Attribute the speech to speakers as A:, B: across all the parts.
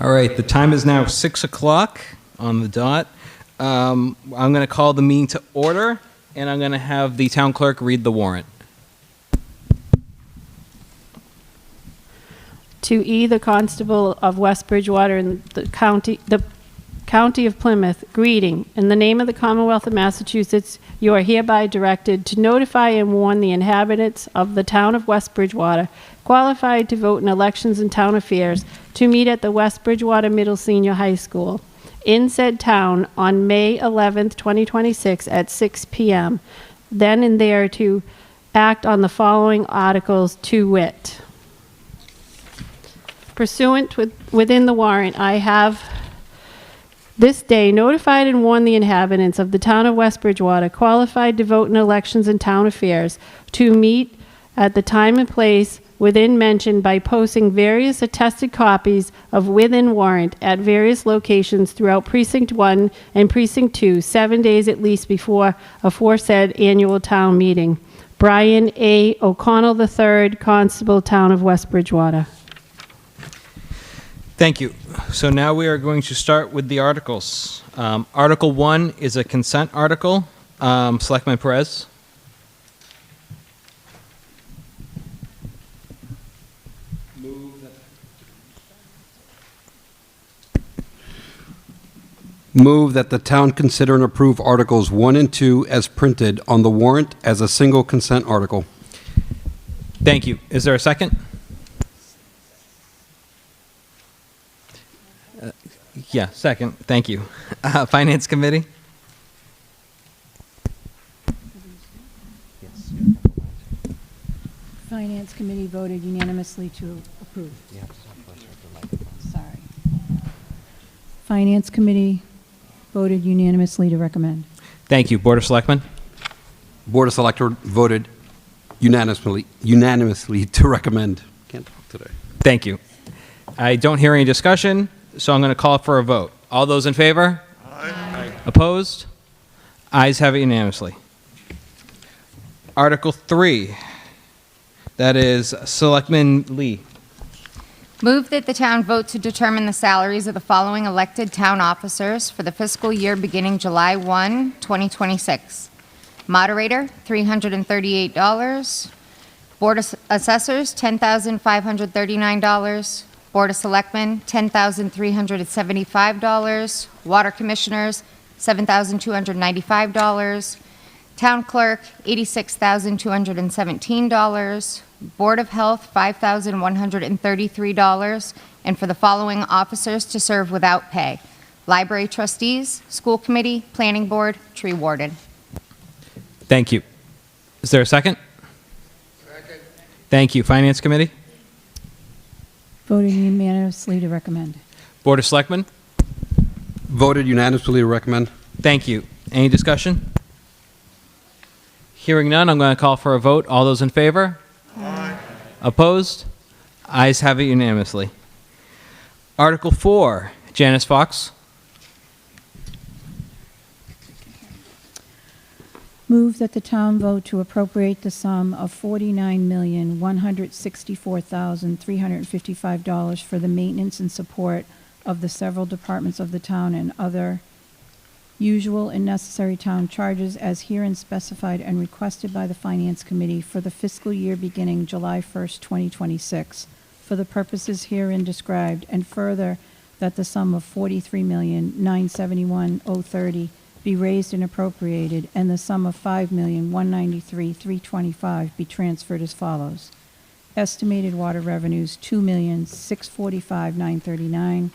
A: All right, the time is now 6 o'clock on the dot. I'm going to call the meeting to order, and I'm going to have the town clerk read the warrant.
B: To E, the Constable of West Bridgewater in the County of Plymouth, greeting. In the name of the Commonwealth of Massachusetts, you are hereby directed to notify and warn the inhabitants of the town of West Bridgewater, qualified to vote in elections and town affairs, to meet at the West Bridgewater Middle Senior High School in said town on May 11th, 2026 at 6 p.m. Then and there to act on the following articles, to wit. Pursuant within the warrant, I have this day notified and warned the inhabitants of the town of West Bridgewater, qualified to vote in elections and town affairs, to meet at the time and place within mentioned by posting various attested copies of within warrant at various locations throughout Precinct 1 and Precinct 2, 7 days at least before aforesaid annual town meeting. Brian A. O'Connell III, Constable, Town of West Bridgewater.
A: Thank you. So now we are going to start with the articles. Article 1 is a consent article. Selectman Perez.
C: Move that the town consider and approve Articles 1 and 2 as printed on the warrant as a single consent article.
A: Thank you. Is there a second? Yeah, second. Thank you. Finance Committee?
D: Finance Committee voted unanimously to approve. Sorry. Finance Committee voted unanimously to recommend.
A: Thank you. Board of Selectmen?
C: Board of Selectors voted unanimously to recommend. Can't talk today.
A: Thank you. I don't hear any discussion, so I'm going to call for a vote. All those in favor? Aye. Opposed? Ayes have it unanimously. Article 3. That is Selectman Lee.
E: Move that the town vote to determine the salaries of the following elected town officers for the fiscal year beginning July 1, 2026. Moderator, $338. Board of Assessors, $10,539. Board of Selectmen, $10,375. Water Commissioners, $7,295. Town Clerk, $86,217. Board of Health, $5,133, and for the following officers to serve without pay: Library Trustees, School Committee, Planning Board, Tree Warden.
A: Thank you. Is there a second? Second. Thank you. Finance Committee?
D: Voted unanimously to recommend.
A: Board of Selectmen?
C: Voted unanimously to recommend.
A: Thank you. Any discussion? Hearing none, I'm going to call for a vote. All those in favor? Aye. Opposed? Ayes have it unanimously. Article 4, Janice Fox.
D: Move that the town vote to appropriate the sum of $49,164,355 for the maintenance and support of the several departments of the town and other usual and necessary town charges as herein specified and requested by the Finance Committee for the fiscal year beginning July 1st, 2026, for the purposes herein described, and further that the sum of $43,971,030 be raised and appropriated, and the sum of $5,193,325 be transferred as follows. Estimated water revenues, $2,645,939.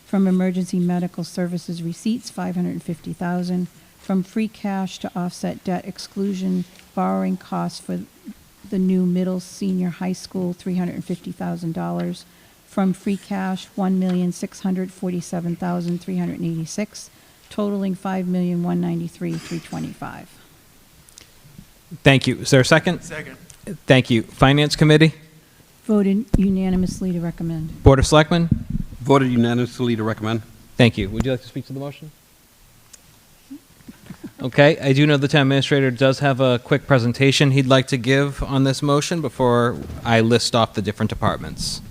D: From emergency medical services receipts, $550,000. From free cash to offset debt exclusion borrowing costs for the new middle senior high school, $350,000. From free cash, $1,647,386, totaling $5,193,325.
A: Thank you. Is there a second?
F: Second.
A: Thank you. Finance Committee?
D: Voted unanimously to recommend.
A: Board of Selectmen?
C: Voted unanimously to recommend.
A: Thank you. Would you like to speak to the motion? Okay. I do know the town administrator does have a quick presentation he'd like to give on this motion before I list off the different departments.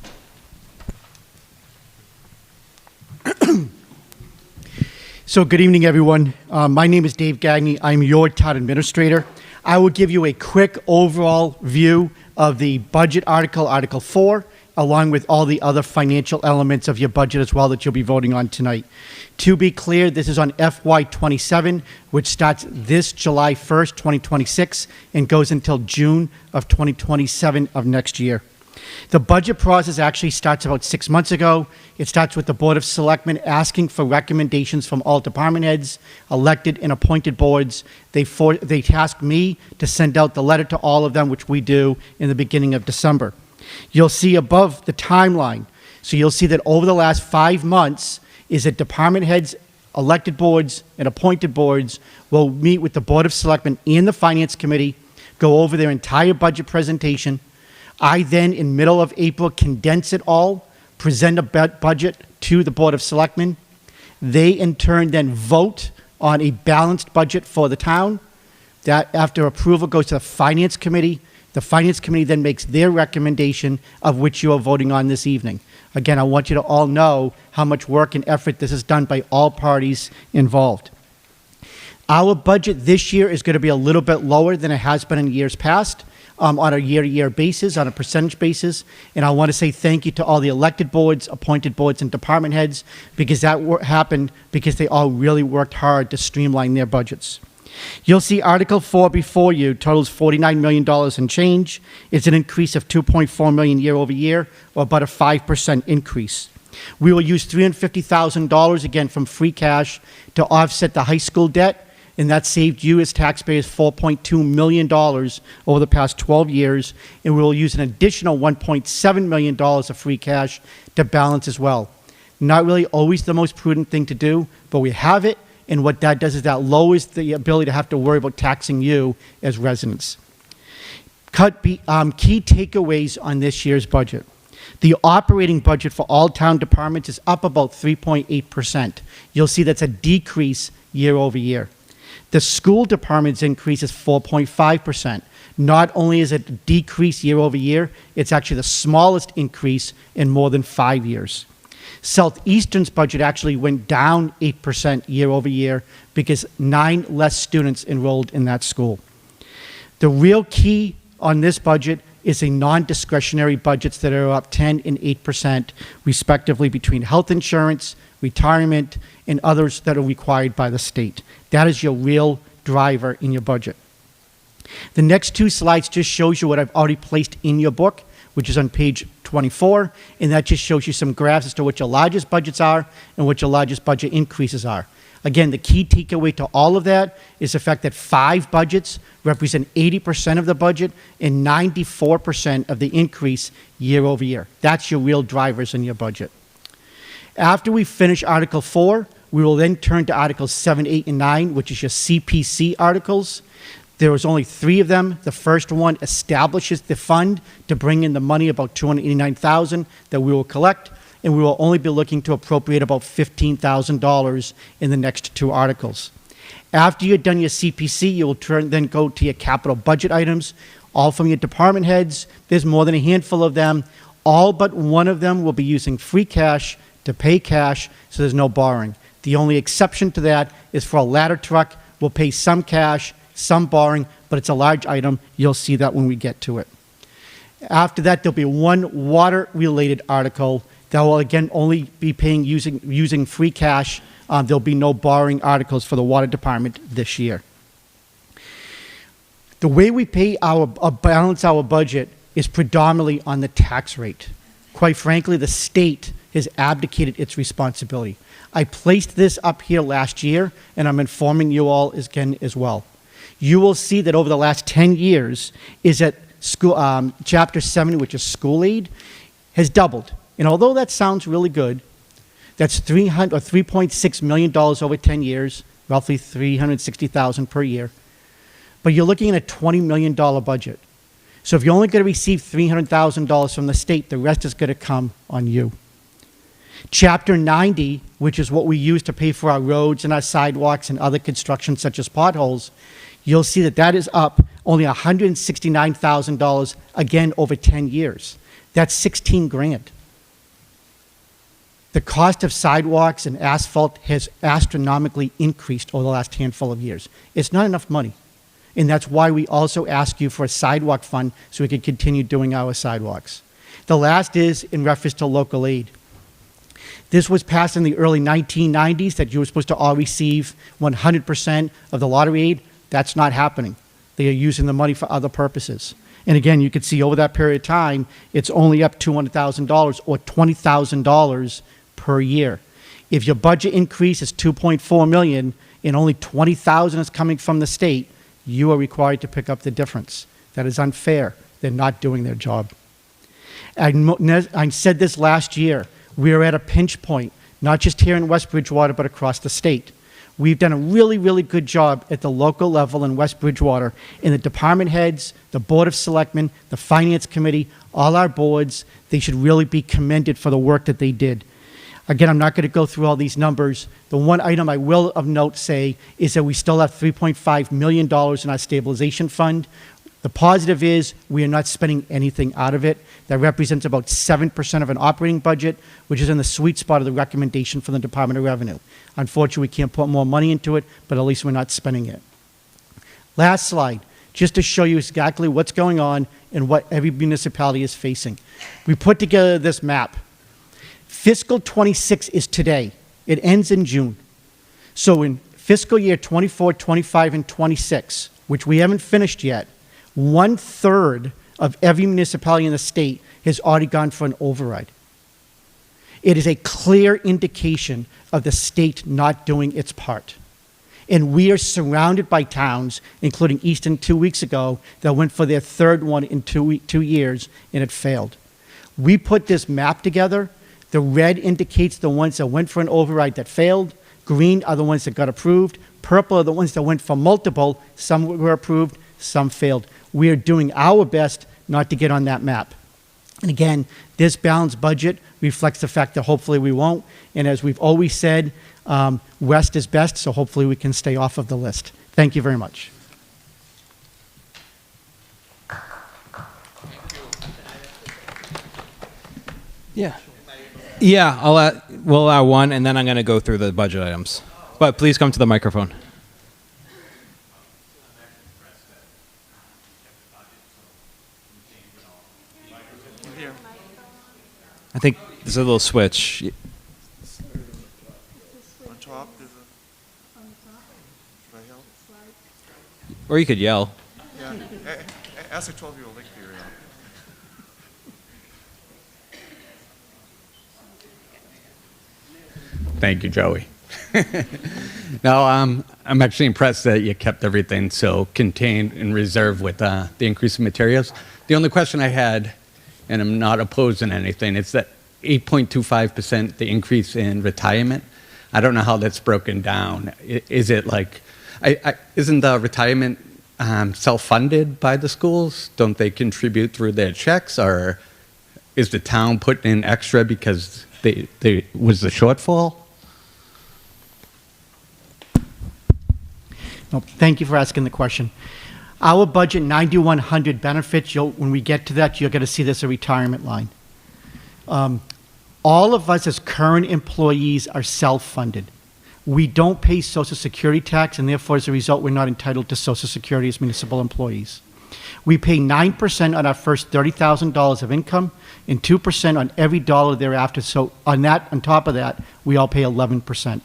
F: So good evening, everyone. My name is Dave Gagney. I'm your town administrator. I will give you a quick overall view of the budget article, Article 4, along with all the other financial elements of your budget as well that you'll be voting on tonight. To be clear, this is on FY27, which starts this July 1st, 2026, and goes until June of 2027 of next year. The budget process actually starts about 6 months ago. It starts with the Board of Selectmen asking for recommendations from all department heads, elected and appointed boards. They task me to send out the letter to all of them, which we do in the beginning of December. You'll see above the timeline. So you'll see that over the last 5 months is that department heads, elected boards, and appointed boards will meet with the Board of Selectmen and the Finance Committee, go over their entire budget presentation. I then, in middle of April, condense it all, present a budget to the Board of Selectmen. They, in turn, then vote on a balanced budget for the town. That, after approval, goes to the Finance Committee. The Finance Committee then makes their recommendation, of which you are voting on this evening. Again, I want you to all know how much work and effort this is done by all parties involved. Our budget this year is going to be a little bit lower than it has been in years past. On a year-to-year basis, on a percentage basis. And I want to say thank you to all the elected boards, appointed boards, and department heads, because that happened because they all really worked hard to streamline their budgets. You'll see Article 4 before you totals $49 million and change. It's an increase of $2.4 million year over year, or about a 5% increase. We will use $350,000 again from free cash to offset the high school debt, and that saved you as taxpayers $4.2 million over the past 12 years, and we will use an additional $1.7 million of free cash to balance as well. Not really always the most prudent thing to do, but we have it, and what that does is that lowers the ability to have to worry about taxing you as residents. Key takeaways on this year's budget. The operating budget for all town departments is up about 3.8%. You'll see that's a decrease year over year. The school department's increase is 4.5%. Not only is it a decrease year over year, it's actually the smallest increase in more than 5 years. Southeastern's budget actually went down 8% year over year because 9 less students enrolled in that school. The real key on this budget is the non-discretionary budgets that are up 10 and 8% respectively between health insurance, retirement, and others that are required by the state. That is your real driver in your budget. The next 2 slides just shows you what I've already placed in your book, which is on page 24, and that just shows you some graphs as to what your largest budgets are and what your largest budget increases are. Again, the key takeaway to all of that is the fact that 5 budgets represent 80% of the budget and 94% of the increase year over year. That's your real drivers in your budget. After we finish Article 4, we will then turn to Articles 7, 8, and 9, which is your CPC articles. There was only 3 of them. The first one establishes the fund to bring in the money, about $289,000 that we will collect, and we will only be looking to appropriate about $15,000 in the next 2 articles. After you're done your CPC, you will then go to your capital budget items, all from your department heads. There's more than a handful of them. All but one of them will be using free cash to pay cash, so there's no borrowing. The only exception to that is for a ladder truck. We'll pay some cash, some borrowing, but it's a large item. You'll see that when we get to it. After that, there'll be 1 water-related article that will again only be paying using free cash. There'll be no borrowing articles for the water department this year. The way we pay balance our budget is predominantly on the tax rate. Quite frankly, the state has abdicated its responsibility. I placed this up here last year, and I'm informing you all again as well. You will see that over the last 10 years is that school, Chapter 70, which is school aid, has doubled. And although that sounds really good, that's $3.6 million over 10 years, roughly $360,000 per year. But you're looking at a $20 million budget. So if you're only going to receive $300,000 from the state, the rest is going to come on you. Chapter 90, which is what we use to pay for our roads and our sidewalks and other construction such as potholes, you'll see that that is up only $169,000 again over 10 years. That's $16,000. The cost of sidewalks and asphalt has astronomically increased over the last handful of years. It's not enough money. And that's why we also ask you for a sidewalk fund so we can continue doing our sidewalks. The last is in reference to local aid. This was passed in the early 1990s that you were supposed to all receive 100% of the lottery aid. That's not happening. They are using the money for other purposes. And again, you can see over that period of time, it's only up $200,000 or $20,000 per year. If your budget increase is $2.4 million and only $20,000 is coming from the state, you are required to pick up the difference. That is unfair. They're not doing their job. I said this last year. We are at a pinch point, not just here in West Bridgewater, but across the state. We've done a really, really good job at the local level in West Bridgewater, in the department heads, the Board of Selectmen, the Finance Committee, all our boards. They should really be commended for the work that they did. Again, I'm not going to go through all these numbers. The one item I will of note say is that we still have $3.5 million in our stabilization fund. The positive is we are not spending anything out of it. That represents about 7% of an operating budget, which is in the sweet spot of the recommendation from the Department of Revenue. Unfortunately, we can't put more money into it, but at least we're not spending it. Last slide, just to show you exactly what's going on and what every municipality is facing. We put together this map. Fiscal 26 is today. It ends in June. So in fiscal year 24, 25, and 26, which we haven't finished yet, 1/3 of every municipality in the state has already gone for an override. It is a clear indication of the state not doing its part. And we are surrounded by towns, including Easton 2 weeks ago, that went for their third one in 2 years, and it failed. We put this map together. The red indicates the ones that went for an override that failed. Green are the ones that got approved. Purple are the ones that went for multiple. Some were approved, some failed. We are doing our best not to get on that map. And again, this balanced budget reflects the fact that hopefully we won't. And as we've always said, West is best, so hopefully we can stay off of the list. Thank you very much.
A: Yeah. Yeah, we'll allow one, and then I'm going to go through the budget items. But please come to the microphone. I think there's a little switch.
G: On top, there's a. Should I help?
A: Or you could yell.
G: Yeah. Ask a 12-year-old. They can figure it out.
H: Thank you, Joey. No, I'm actually impressed that you kept everything so contained and reserved with the increase in materials. The only question I had, and I'm not opposing anything, it's that 8.25%, the increase in retirement. I don't know how that's broken down. Is it like, isn't the retirement self-funded by the schools? Don't they contribute through their checks, or is the town putting in extra because they was the shortfall?
F: No, thank you for asking the question. Our budget 9100 benefits, when we get to that, you're going to see this a retirement line. All of us as current employees are self-funded. We don't pay Social Security tax, and therefore, as a result, we're not entitled to Social Security as municipal employees. We pay 9% on our first $30,000 of income and 2% on every dollar thereafter. So on top of that, we all pay 11%.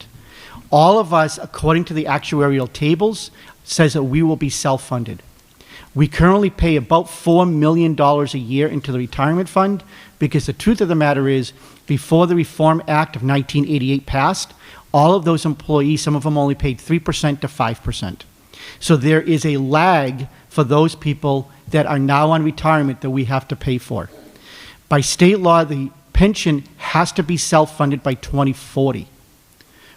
F: All of us, according to the actuarial tables, says that we will be self-funded. We currently pay about $4 million a year into the retirement fund because the truth of the matter is, before the Reform Act of 1988 passed, all of those employees, some of them only paid 3% to 5%. So there is a lag for those people that are now on retirement that we have to pay for. By state law, the pension has to be self-funded by 2040.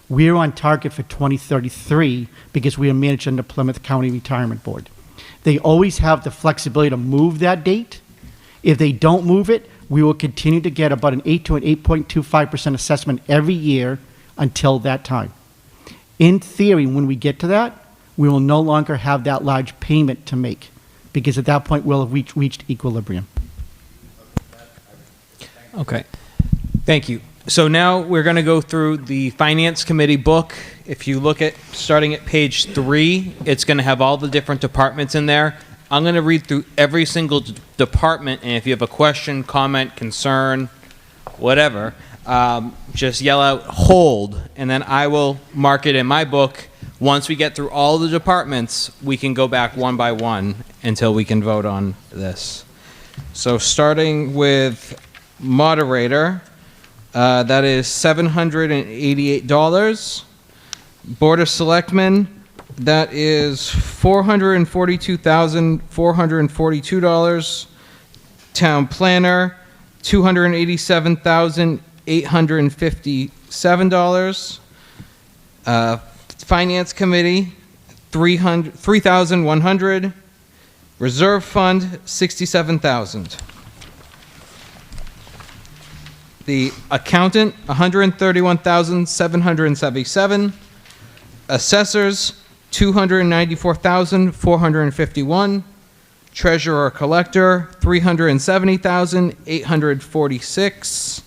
F: We're on target for 2033 because we are managed under Plymouth County Retirement Board. They always have the flexibility to move that date. If they don't move it, we will continue to get about an 8 to an 8.25% assessment every year until that time. In theory, when we get to that, we will no longer have that large payment to make because at that point we'll have reached equilibrium.
A: Okay. Thank you. So now we're going to go through the Finance Committee book. If you look at, starting at page 3, it's going to have all the different departments in there. I'm going to read through every single department, and if you have a question, comment, concern, whatever, just yell out, hold, and then I will mark it in my book. Once we get through all the departments, we can go back one by one until we can vote on this. So starting with moderator, that is $788. Board of Selectmen, that is $442,442. Town planner, $287,857. Finance committee, $3,100. Reserve fund, $67,000. The accountant, $131,777. Assessors, $294,451. Treasurer collector, $370,846.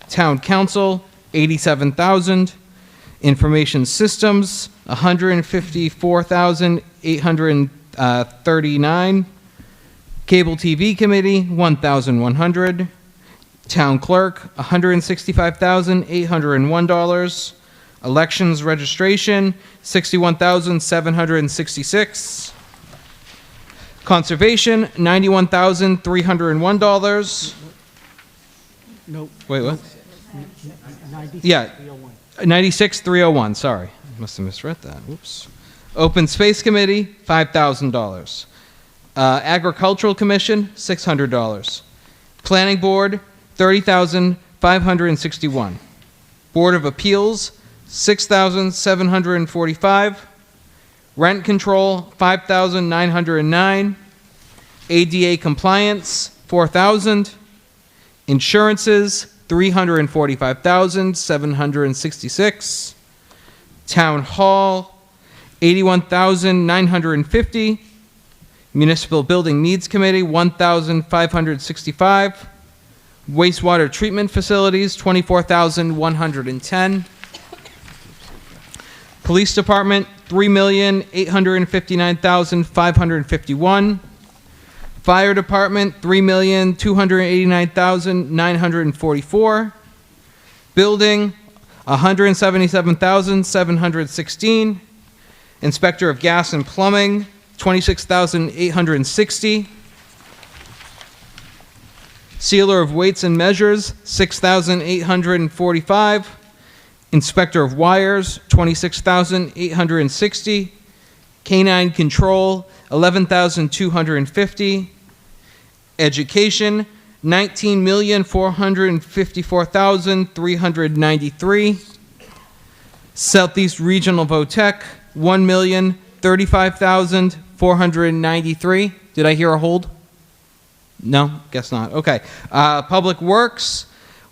A: Town council, $87,000. Information systems, $154,839. Cable TV committee, $1,100. Town clerk, $165,801. Elections registration, $61,766. Conservation, $91,301.
F: Nope.
A: Wait, what? Yeah, 96,301, sorry. I must have misread that, whoops. Open Space Committee, $5,000. Agricultural Commission, $600. Planning Board, $30,561. Board of Appeals, $6,745. Rent Control, $5,909. ADA Compliance, $4,000. Insurances, $345,766. Town Hall, $81,950. Municipal Building Needs Committee, $1,565. Wastewater Treatment Facilities, $24,110. Police Department, $3,859,551. Fire Department, $3,289,944. Building, $177,716. Inspector of Gas and Plumbing, $26,860. Sealer of Weights and Measures, $6,845. Inspector of Wires, $26,860. Canine Control, $11,250. Education, $19,454,393. Southeast Regional Votech, $1,035,493. Did I hear a hold? No, guess not. Okay. Public Works,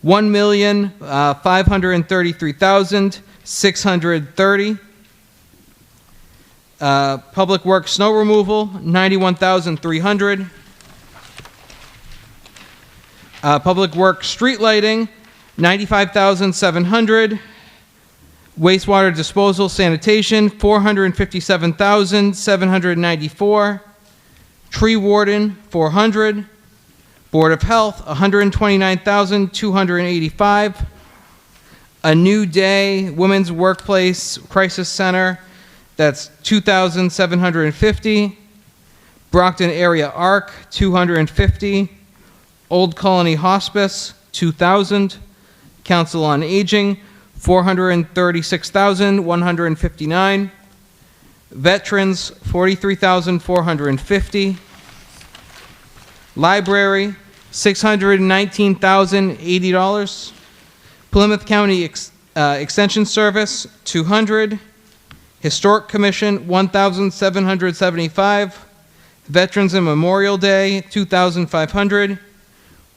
A: $1,533,630. Public Works Snow Removal, $91,300. Public Works Street Lighting, $95,700. Wastewater Disposal Sanitation, $457,794. Tree Warden, $400. Board of Health, $129,285. A New Day Women's Workplace Crisis Center, that's $2,750. Brockton Area Arc, $250. Old Colony Hospice, $2,000. Council on Aging, $436,159. Veterans, $43,450. Library, $619,080. Plymouth County Extension Service, $200. Historic Commission, $1,775. Veterans and Memorial Day, $2,500.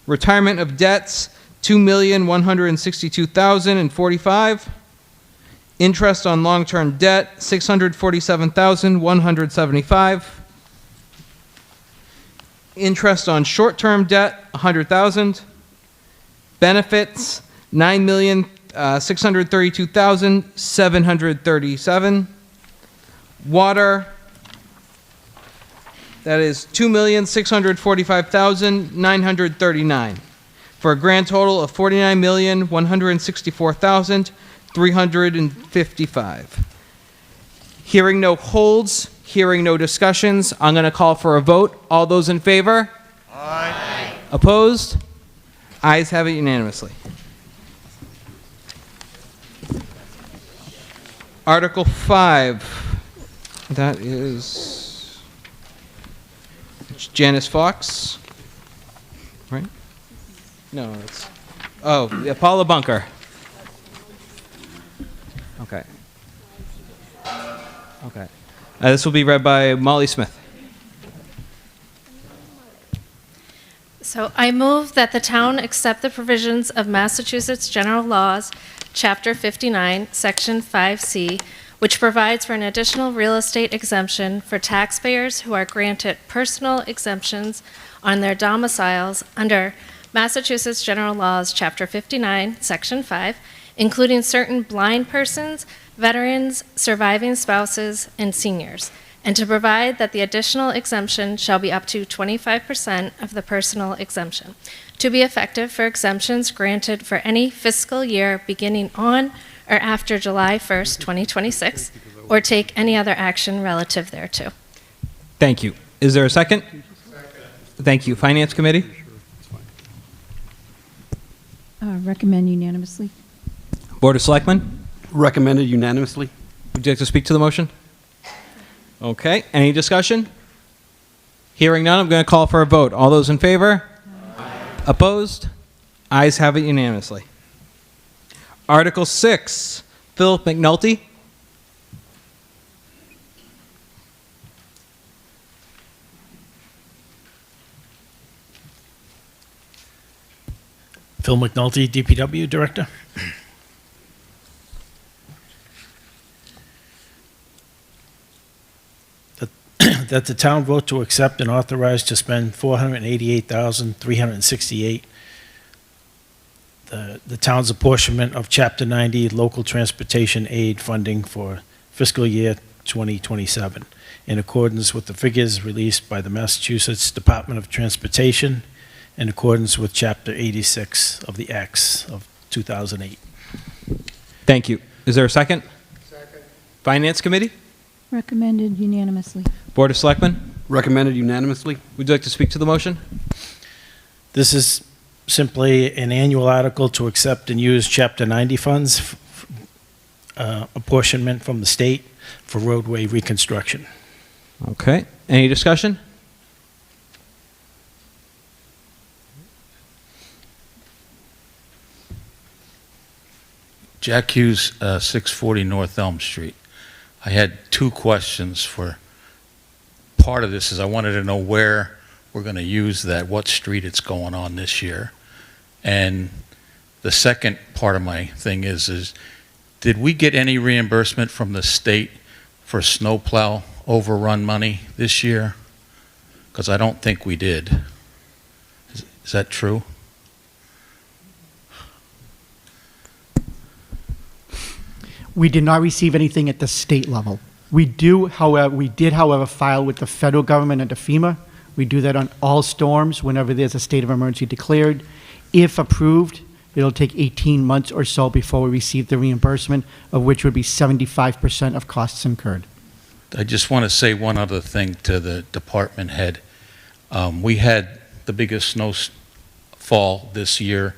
A: Retirement of debts, $2,162,045. Interest on long-term debt, $647,175. Interest on short-term debt, $100,000. Benefits, $9,632,737. Water, that is $2,645,939, for a grand total of $49,164,355. Hearing no holds, hearing no discussions, I'm going to call for a vote. All those in favor? Aye. Opposed? Ayes have it unanimously. Article 5. That is Janice Fox, right? No, it's, oh, yeah, Paula Bunker. Okay. Okay. This will be read by Molly Smith.
I: So I move that the town accept the provisions of Massachusetts General Laws, Chapter 59, Section 5C, which provides for an additional real estate exemption for taxpayers who are granted personal exemptions on their domiciles under Massachusetts General Laws, Chapter 59, Section 5, including certain blind persons, veterans, surviving spouses, and seniors, and to provide that the additional exemption shall be up to 25% of the personal exemption, to be effective for exemptions granted for any fiscal year beginning on or after July 1st, 2026, or take any other action relative thereto.
A: Thank you. Is there a second? Thank you. Finance Committee?
D: Recommend unanimously.
A: Board of Selectmen?
C: Recommended unanimously.
A: Would you like to speak to the motion? Okay. Any discussion? Hearing none, I'm going to call for a vote. All those in favor? Aye. Opposed? Ayes have it unanimously. Article 6, Philip McNulty.
J: Phil McNulty, DPW Director. That the town vote to accept and authorize to spend $488,368, the town's apportionment of Chapter 90 local transportation aid funding for fiscal year 2027, in accordance with the figures released by the Massachusetts Department of Transportation, in accordance with Chapter 86 of the Acts of 2008.
A: Thank you. Is there a second?
G: Second.
A: Finance Committee?
D: Recommended unanimously.
A: Board of Selectmen?
C: Recommended unanimously.
A: Would you like to speak to the motion?
J: This is simply an annual article to accept and use Chapter 90 funds, apportionment from the state for roadway reconstruction.
A: Okay. Any discussion?
K: Jack Hughes, 640 North Elm Street. I had two questions for, part of this is I wanted to know where we're going to use that, what street it's going on this year. And the second part of my thing is did we get any reimbursement from the state for snowplow overrun money this year? Because I don't think we did. Is that true?
F: We did not receive anything at the state level. We did, however, file with the federal government under FEMA. We do that on all storms whenever there's a state of emergency declared. If approved, it'll take 18 months or so before we receive the reimbursement, of which would be 75% of costs incurred.
K: I just want to say one other thing to the department head. We had the biggest snowfall this year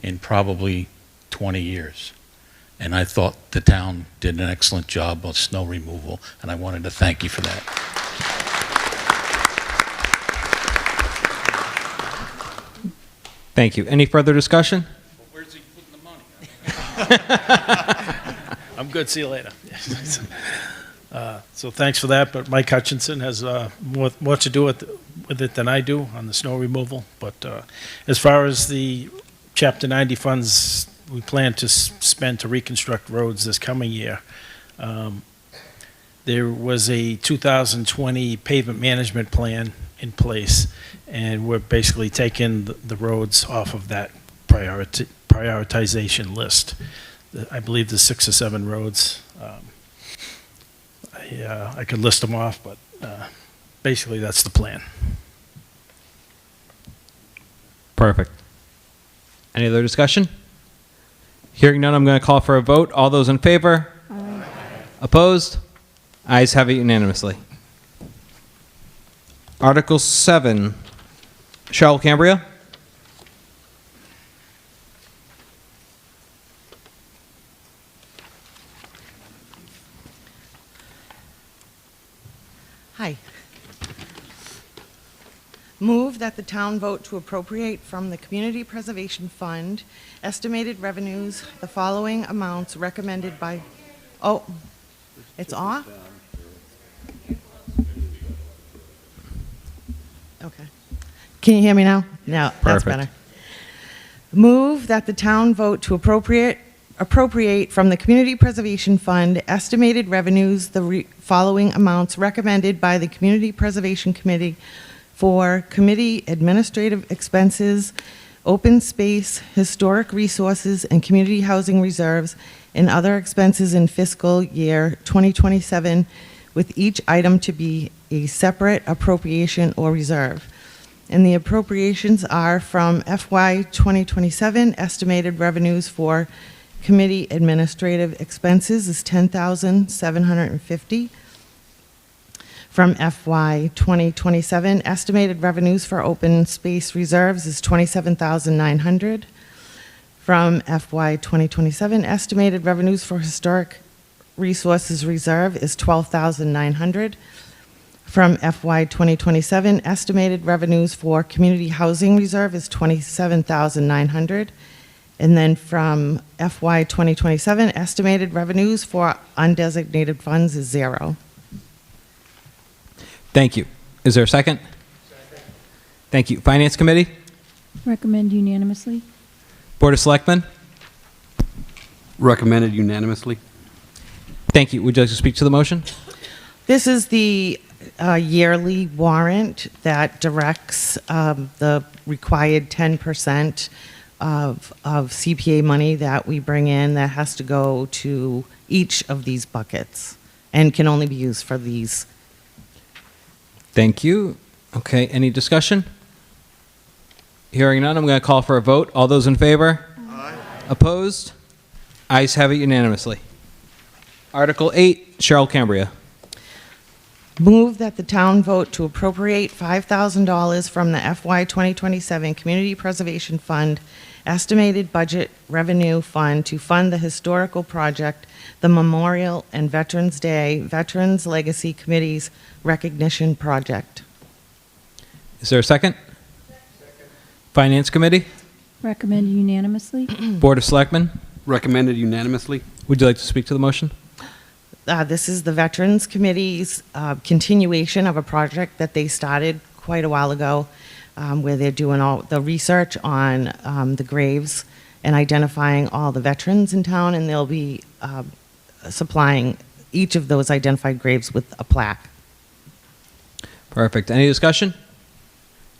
K: in probably 20 years. And I thought the town did an excellent job of snow removal, and I wanted to thank you for that.
A: Thank you. Any further discussion?
K: Well, where's he putting the money?
J: I'm good, see you later. So thanks for that, but Mike Hutchinson has more to do with it than I do on the snow removal. But as far as the Chapter 90 funds we plan to spend to reconstruct roads this coming year, there was a 2020 pavement management plan in place, and we're basically taking the roads off of that priority prioritization list. I believe there's 6 or 7 roads. I could list them off, but basically that's the plan.
A: Perfect. Any other discussion? Hearing none, I'm going to call for a vote. All those in favor?
B: Aye.
A: Opposed? Ayes have it unanimously. Article 7. Cheryl Cambria?
L: Hi. Move that the town vote to appropriate from the Community Preservation Fund estimated revenues, the following amounts recommended by, oh, it's off? Okay. Can you hear me now? No, that's
A: Perfect.
L: better. Move that the town vote to appropriate from the Community Preservation Fund estimated revenues, the following amounts recommended by the Community Preservation Committee for committee administrative expenses, open space, historic resources, and community housing reserves, and other expenses in fiscal year 2027, with each item to be a separate appropriation or reserve. And the appropriations are from FY 2027 estimated revenues for committee administrative expenses is $10,750. From FY 2027 estimated revenues for open space reserves is $27,900. From FY 2027 estimated revenues for historic resources reserve is $12,900. From FY 2027 estimated revenues for community housing reserve is $27,900. And then from FY 2027 estimated revenues for undesignated funds is $0.
A: Thank you. Is there a second? Second. Thank you. Finance Committee?
D: Recommend unanimously.
A: Board of Selectmen?
C: Recommended unanimously.
A: Thank you. Would you like to speak to the motion?
L: This is the yearly warrant that directs the required 10% of CPA money that we bring in that has to go to each of these buckets and can only be used for these.
A: Thank you. Okay, any discussion? Hearing none, I'm going to call for a vote. All those in favor? Aye. Opposed? Ayes have it unanimously. Article 8, Cheryl Cambria.
L: Move that the town vote to appropriate $5,000 from the FY 2027 Community Preservation Fund estimated budget revenue fund to fund the historical project, the Memorial and Veterans Day Veterans Legacy Committee's recognition project.
A: Is there a second? Second. Finance Committee?
D: Recommend unanimously.
A: Board of Selectmen?
C: Recommended unanimously.
A: Would you like to speak to the motion?
L: This is the Veterans Committee's continuation of a project that they started quite a while ago, where they're doing all the research on the graves and identifying all the veterans in town, and they'll be supplying each of those identified graves with a plaque.
A: Perfect. Any discussion?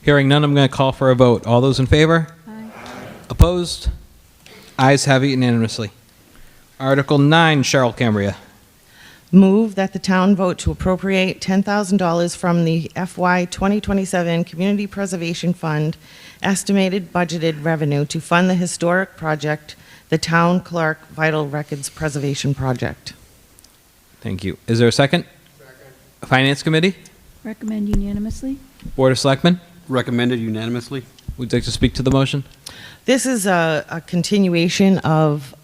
A: Hearing none, I'm going to call for a vote. All those in favor?
D: Aye.
A: Opposed? Ayes have it unanimously. Article 9, Cheryl Cambria.
L: Move that the town vote to appropriate $10,000 from the FY 2027 Community Preservation Fund estimated budgeted revenue to fund the historic project, the Town Clerk Vital Records Preservation Project.
A: Thank you. Is there a second? Second. Finance Committee?
D: Recommend unanimously.
A: Board of Selectmen?
C: Recommended unanimously.
A: Would you like to speak to the motion?
L: This is a continuation of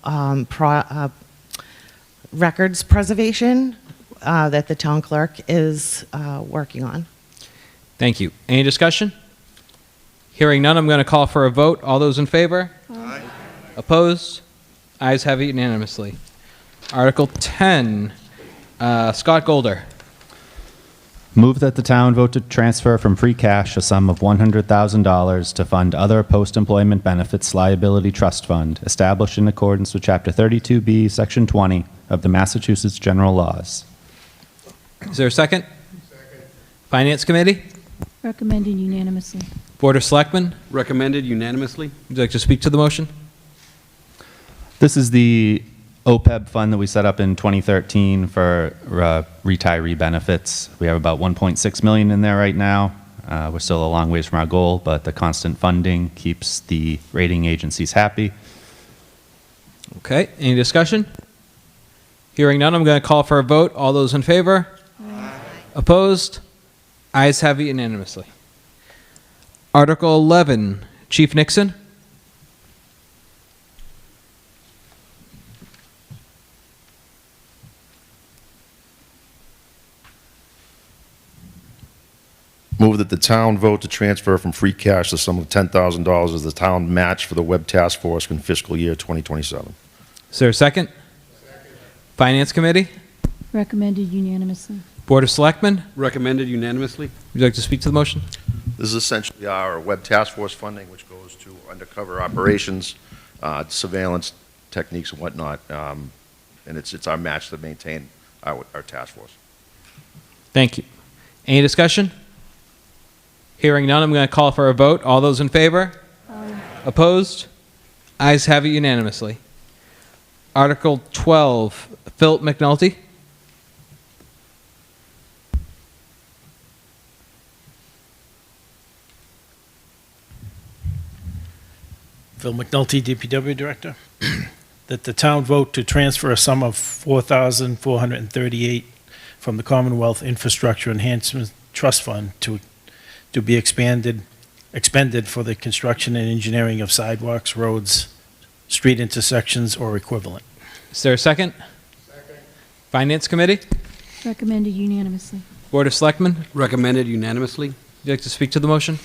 L: records preservation that the town clerk is working on.
A: Thank you. Any discussion? Hearing none, I'm going to call for a vote. All those in favor?
G: Aye.
A: Opposed? Ayes have it unanimously. Article 10, Scott Golder.
M: Move that the town vote to transfer from free cash a sum of $100,000 to fund other post-employment benefits liability trust fund established in accordance with Chapter 32B, Section 20 of the Massachusetts General Laws.
A: Is there a second? Second. Finance Committee?
D: Recommended unanimously.
A: Board of Selectmen?
C: Recommended unanimously.
A: Would you like to speak to the motion?
M: This is the OPEB fund that we set up in 2013 for retiree benefits. We have about 1.6 million in there right now. We're still a long ways from our goal, but the constant funding keeps the rating agencies happy.
A: Okay, any discussion? Hearing none, I'm going to call for a vote. All those in favor? Aye. Opposed? Ayes have it unanimously. Article 11, Chief Nixon.
N: Move that the town vote to transfer from free cash the sum of $10,000 as the town match for the Web Task Force in fiscal year 2027.
A: Is there a second? Finance Committee?
D: Recommended unanimously.
A: Board of Selectmen?
C: Recommended unanimously.
A: Would you like to speak to the motion?
N: This is essentially our Web Task Force funding, which goes to undercover operations, surveillance techniques and whatnot, and it's our match to maintain our task force.
A: Thank you. Any discussion? Hearing none, I'm going to call for a vote. All those in favor? Aye. Opposed? Ayes have it unanimously. Article 12, Philip McNulty.
J: Phil McNulty, DPW Director. That the town vote to transfer a sum of $4,438 from the Commonwealth Infrastructure Enhancement Trust Fund to be expended for the construction and engineering of sidewalks, roads, street intersections, or equivalent.
A: Is there a second? Second. Finance Committee?
D: Recommended unanimously.
A: Board of Selectmen?
C: Recommended unanimously.
A: Would you like to speak to the motion?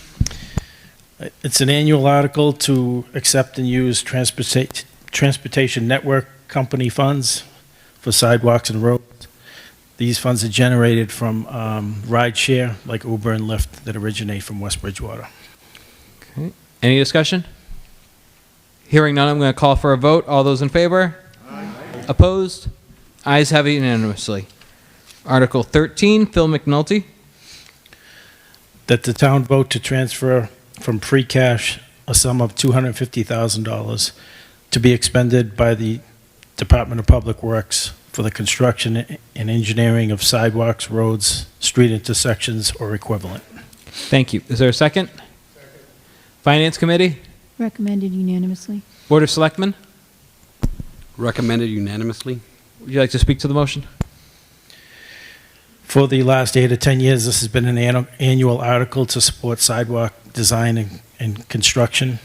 J: It's an annual article to accept and use transportation network company funds for sidewalks and roads. These funds are generated from rideshare, like Uber and Lyft, that originate from West Bridgewater.
A: Okay. Any discussion? Hearing none, I'm going to call for a vote. All those in favor? Aye. Opposed? Ayes have it unanimously. Article 13, Phil McNulty.
J: That the town vote to transfer from free cash a sum of $250,000 to be expended by the Department of Public Works for the construction and engineering of sidewalks, roads, street intersections, or equivalent.
A: Thank you. Is there a second? Second. Finance Committee?
D: Recommended unanimously.
A: Board of Selectmen?
C: Recommended unanimously.
A: Would you like to speak to the motion?
J: For the last 8 or 10 years, this has been an annual article to support sidewalk design and construction.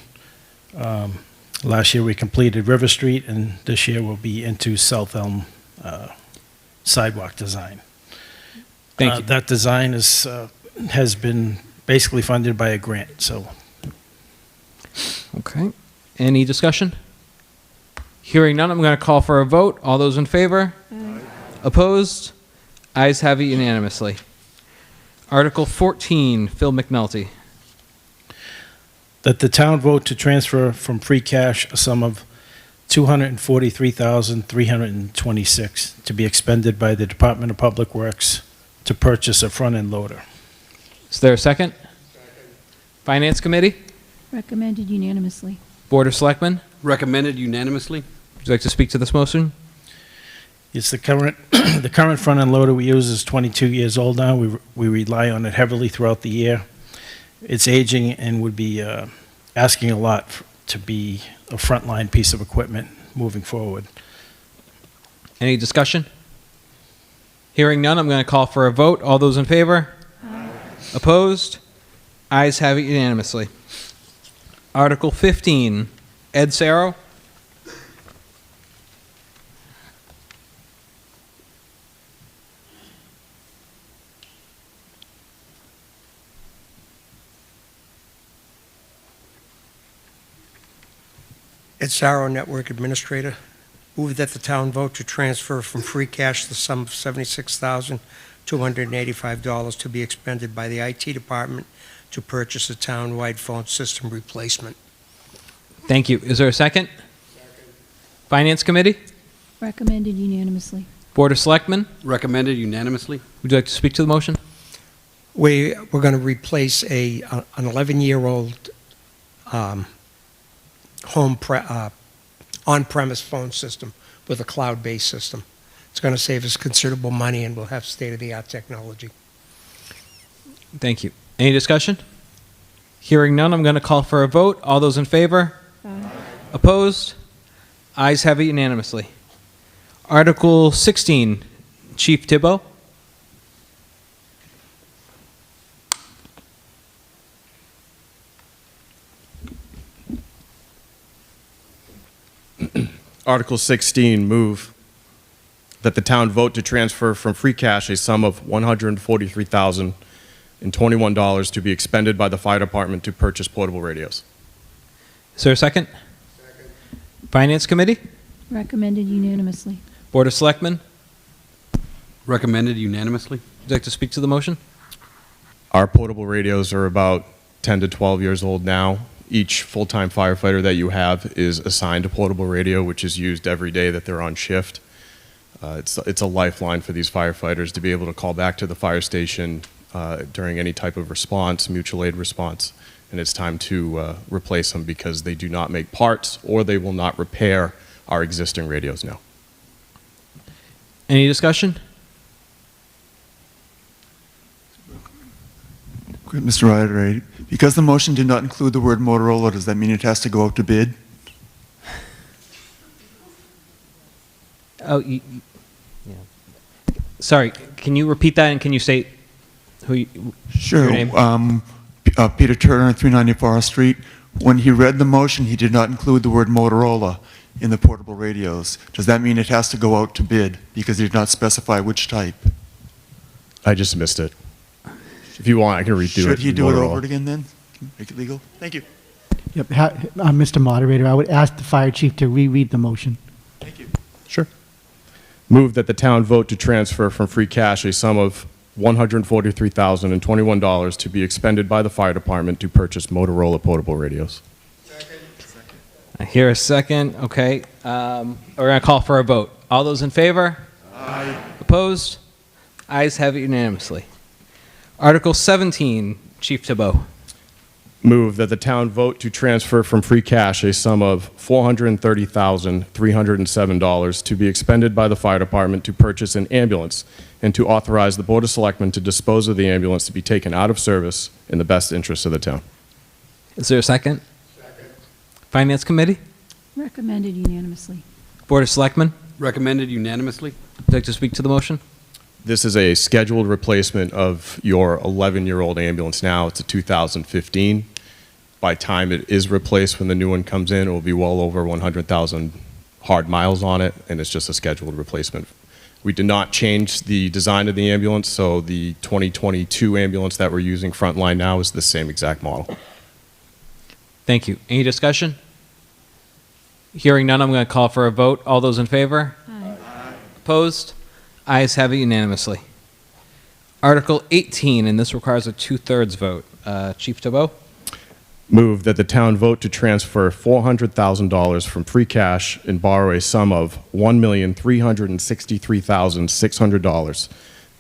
J: Last year we completed River Street, and this year we'll be into South Elm sidewalk design.
A: Thank you.
J: That design has been basically funded by a grant. So,
A: okay. Any discussion? Hearing none, I'm going to call for a vote. All those in favor? Aye. Opposed? Ayes have it unanimously. Article 14, Phil McNulty.
J: That the town vote to transfer from free cash a sum of $243,326 to be expended by the Department of Public Works to purchase a front-end loader.
A: Is there a second? Second. Finance Committee?
D: Recommended unanimously.
A: Board of Selectmen?
C: Recommended unanimously.
A: Would you like to speak to this motion?
J: It's the current front-end loader we use is 22 years old now. We rely on it heavily throughout the year. It's aging and would be asking a lot to be a frontline piece of equipment moving forward.
A: Any discussion? Hearing none, I'm going to call for a vote. All those in favor? Aye. Opposed? Ayes have it unanimously. Article 15, Ed Sarro.
O: Ed Sarro, Network Administrator. Move that the town vote to transfer from free cash the sum of $76,285 to be expended by the IT department to purchase a town-wide phone system replacement.
A: Thank you. Is there a second? Second. Finance Committee?
D: Recommended unanimously.
A: Board of Selectmen?
C: Recommended unanimously.
A: Would you like to speak to the motion?
O: We're going to replace an 11-year-old on-premise phone system with a cloud-based system. It's going to save us considerable money, and we'll have state-of-the-art technology.
A: Thank you. Any discussion? Hearing none, I'm going to call for a vote. All those in favor? Opposed? Ayes have it unanimously. Article 16, Chief Thibault.
P: Article 16, move that the town vote to transfer from free cash a sum of $143,021 to be expended by the fire department to purchase portable radios.
A: Is there a second? Second. Finance Committee?
D: Recommended unanimously.
A: Board of Selectmen?
C: Recommended unanimously.
A: Would you like to speak to the motion?
P: Our portable radios are about 10 to 12 years old now. Each full-time firefighter that you have is assigned a portable radio, which is used every day that they're on shift. It's a lifeline for these firefighters to be able to call back to the fire station during any type of response, mutual aid response, and it's time to replace them because they do not make parts or they will not repair our existing radios now.
A: Any discussion?
G: Mr. Ryder, because the motion did not include the word Motorola, does that mean it has to go out to bid?
A: Oh, yeah. Sorry, can you repeat that and can you say who you,
G: Sure.
A: your name?
G: Peter Turner, 390 Forest Street. When he read the motion, he did not include the word Motorola in the portable radios. Does that mean it has to go out to bid because he did not specify which type?
P: I just missed it. If you want, I can redo it.
G: Should he do it
P: Motorola.
G: over it again then? Make it legal? Thank you.
F: Yep. Mr. Moderator, I would ask the fire chief to reread the motion.
G: Thank you.
P: Sure. Move that the town vote to transfer from free cash a sum of $143,021 to be expended by the fire department to purchase Motorola portable radios.
A: I hear a second. Okay. We're going to call for a vote. All those in favor?
G: Aye.
A: Opposed? Ayes have it unanimously. Article 17, Chief Thibault.
P: Move that the town vote to transfer from free cash a sum of $430,307 to be expended by the fire department to purchase an ambulance and to authorize the Board of Selectmen to dispose of the ambulance to be taken out of service in the best interest of the town.
A: Is there a second? Second. Finance Committee?
D: Recommended unanimously.
A: Board of Selectmen?
C: Recommended unanimously.
A: Would you like to speak to the motion?
P: This is a scheduled replacement of your 11-year-old ambulance now. It's a 2015. By time it is replaced, when the new one comes in, it will be well over 100,000 hard miles on it, and it's just a scheduled replacement. We did not change the design of the ambulance, so the 2022 ambulance that we're using frontline now is the same exact model.
A: Thank you. Any discussion? Hearing none, I'm going to call for a vote. All those in favor?
D: Aye.
A: Opposed? Ayes have it unanimously. Article 18, and this requires a 2/3 vote. Chief Thibault?
P: Move that the town vote to transfer $400,000 from free cash and borrow a sum of $1,363,600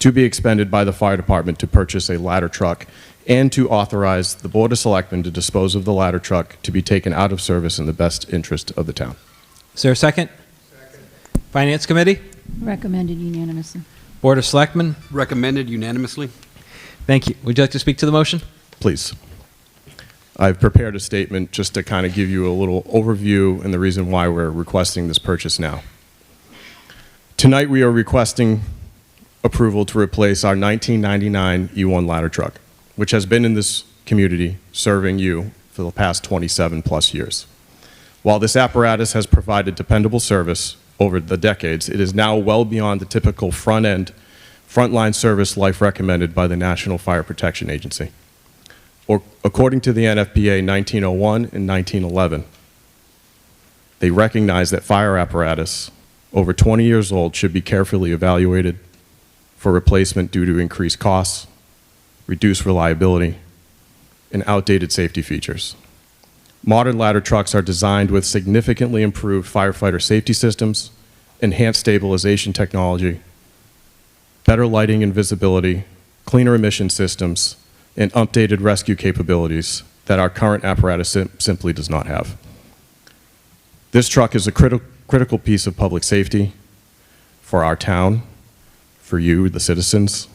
P: to be expended by the fire department to purchase a ladder truck and to authorize the Board of Selectmen to dispose of the ladder truck to be taken out of service in the best interest of the town.
A: Is there a second? Second. Finance Committee?
D: Recommended unanimously.
A: Board of Selectmen?
C: Recommended unanimously.
A: Thank you. Would you like to speak to the motion?
P: Please. I've prepared a statement just to kind of give you a little overview and the reason why we're requesting this purchase now. Tonight we are requesting approval to replace our 1999 E1 ladder truck, which has been in this community serving you for the past 27 plus years. While this apparatus has provided dependable service over the decades, it is now well beyond the typical frontline service life recommended by the National Fire Protection Agency. According to the NFPA 1901 and 1911, they recognize that fire apparatus over 20 years old should be carefully evaluated for replacement due to increased costs, reduced reliability, and outdated safety features. Modern ladder trucks are designed with significantly improved firefighter safety systems, enhanced stabilization technology, better lighting and visibility, cleaner emission systems, and updated rescue capabilities that our current apparatus simply does not have. This truck is a critical piece of public safety for our town, for you, the citizens.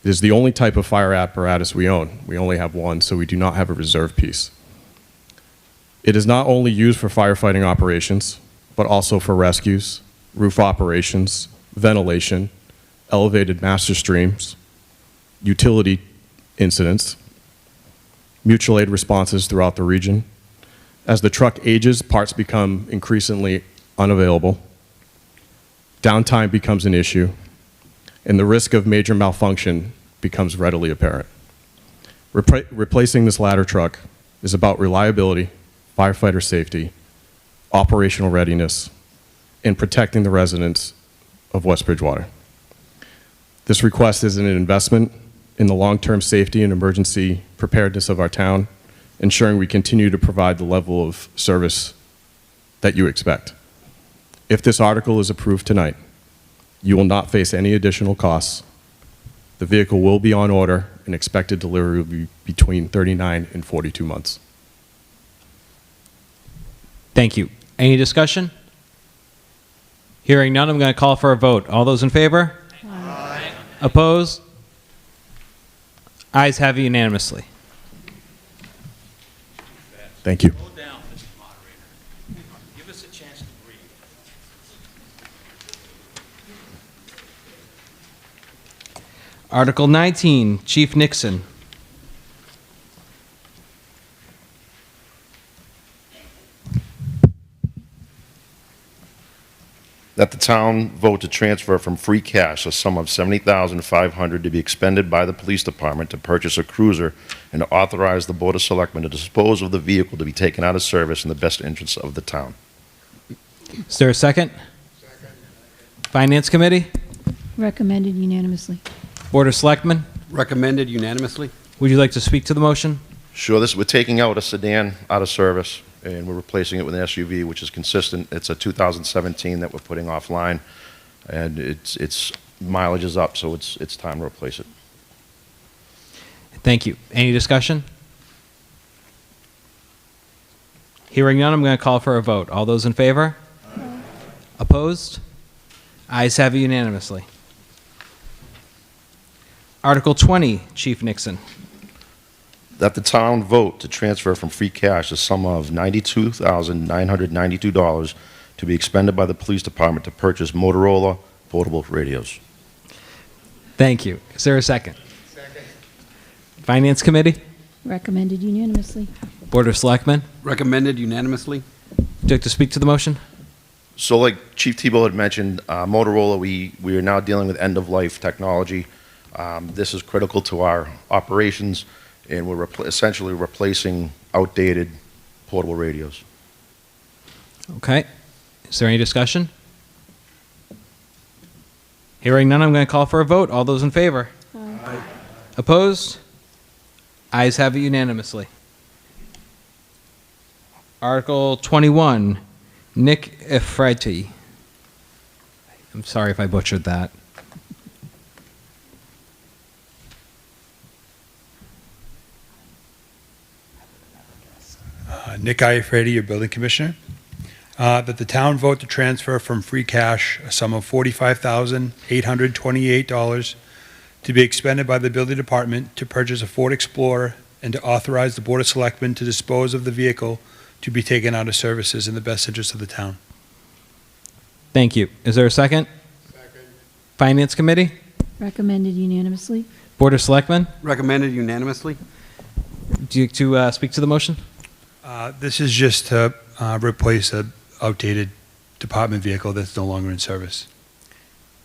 P: It is the only type of fire apparatus we own. We only have one, so we do not have a reserve piece. It is not only used for firefighting operations, but also for rescues, roof operations, ventilation, elevated master streams, utility incidents, mutual aid responses throughout the region. As the truck ages, parts become increasingly unavailable, downtime becomes an issue, and the risk of major malfunction becomes readily apparent. Replacing this ladder truck is about reliability, firefighter safety, operational readiness, and protecting the residents of West Bridgewater. This request is an investment in the long-term safety and emergency preparedness of our town, ensuring we continue to provide the level of service that you expect. If this article is approved tonight, you will not face any additional costs. The vehicle will be on order, and expected delivery will be between 39 and 42 months.
A: Thank you. Any discussion? Hearing none, I'm going to call for a vote. All those in favor? Aye. Opposed? Ayes have it unanimously.
P: Thank you.
K: Slow down, Mr. Moderator. Give us a chance to breathe.
A: Article 19, Chief Nixon.
N: That the town vote to transfer from free cash a sum of $70,500 to be expended by the police department to purchase a cruiser and to authorize the Board of Selectmen to dispose of the vehicle to be taken out of service in the best interests of the town.
A: Is there a second? Second. Finance Committee?
D: Recommended unanimously.
A: Board of Selectmen?
C: Recommended unanimously.
A: Would you like to speak to the motion?
N: Sure, we're taking out a sedan out of service, and we're replacing it with an SUV, which is consistent. It's a 2017 that we're putting offline, and its mileage is up, so it's time to replace it.
A: Thank you. Any discussion? Hearing none, I'm going to call for a vote. All those in favor? Aye. Opposed? Ayes have it unanimously. Article 20, Chief Nixon.
N: That the town vote to transfer from free cash a sum of $92,992 to be expended by the police department to purchase Motorola portable radios.
A: Thank you. Is there a second? Second. Finance Committee?
D: Recommended unanimously.
A: Board of Selectmen?
C: Recommended unanimously.
A: Would you like to speak to the motion?
N: So like Chief Tebow had mentioned, Motorola, we are now dealing with end-of-life technology. This is critical to our operations, and we're essentially replacing outdated portable radios.
A: Okay. Is there any discussion? Hearing none, I'm going to call for a vote. All those in favor? Aye. Opposed? Ayes have it unanimously. Article 21, Nick Efreti. I'm sorry if I butchered that.
Q: Nick Iafredi, your building commissioner. That the town vote to transfer from free cash a sum of $45,828 to be expended by the building department to purchase a Ford Explorer and to authorize the Board of Selectmen to dispose of the vehicle to be taken out of services in the best interest of the town.
A: Thank you. Is there a second? Second. Finance Committee?
D: Recommended unanimously.
A: Board of Selectmen?
C: Recommended unanimously.
A: Do you to speak to the motion?
Q: This is just to replace an outdated department vehicle that's no longer in service.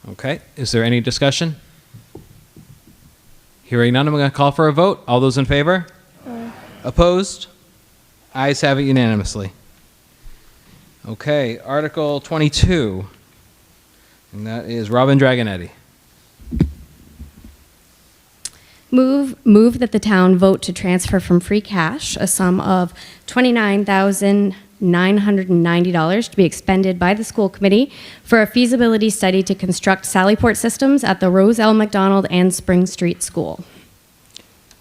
A: Okay. Is there any discussion? Hearing none, I'm going to call for a vote. All those in favor? Aye. Opposed? Ayes have it unanimously. Okay. Article 22. And that is Robin Dragonetti.
R: Move that the town vote to transfer from free cash a sum of $29,990 to be expended by the school committee for a feasibility study to construct Sallyport systems at the Rose L. McDonald and Spring Street School.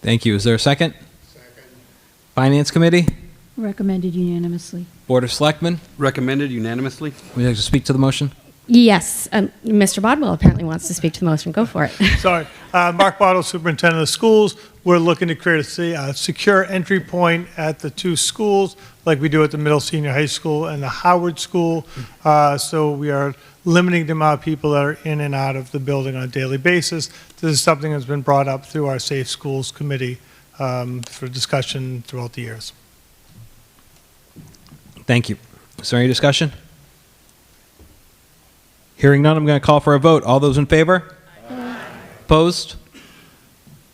A: Thank you. Is there a second? Second. Finance Committee?
D: Recommended unanimously.
A: Board of Selectmen,
C: Recommended unanimously.
A: would you like to speak to the motion?
R: Yes, Mr. Bodwell apparently wants to speak to the motion. Go for it.
S: Sorry. Mark Bottle, Superintendent of Schools. We're looking to create a secure entry point at the two schools, like we do at the middle senior high school and the Howard School. So we are limiting the amount of people that are in and out of the building on a daily basis. This is something that's been brought up through our Safe Schools Committee for discussion throughout the years.
A: Thank you. Is there any discussion? Hearing none, I'm going to call for a vote. All those in favor? Opposed?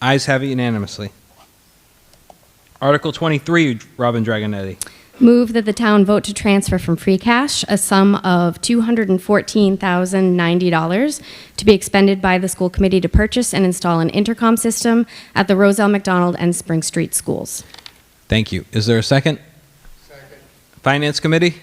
A: Ayes have it unanimously. Article 23, Robin Dragonetti.
R: Move that the town vote to transfer from free cash a sum of $214,090 to be expended by the school committee to purchase and install an intercom system at the Roselle McDonald and Spring Street schools.
A: Thank you. Is there a second? Second. Finance Committee?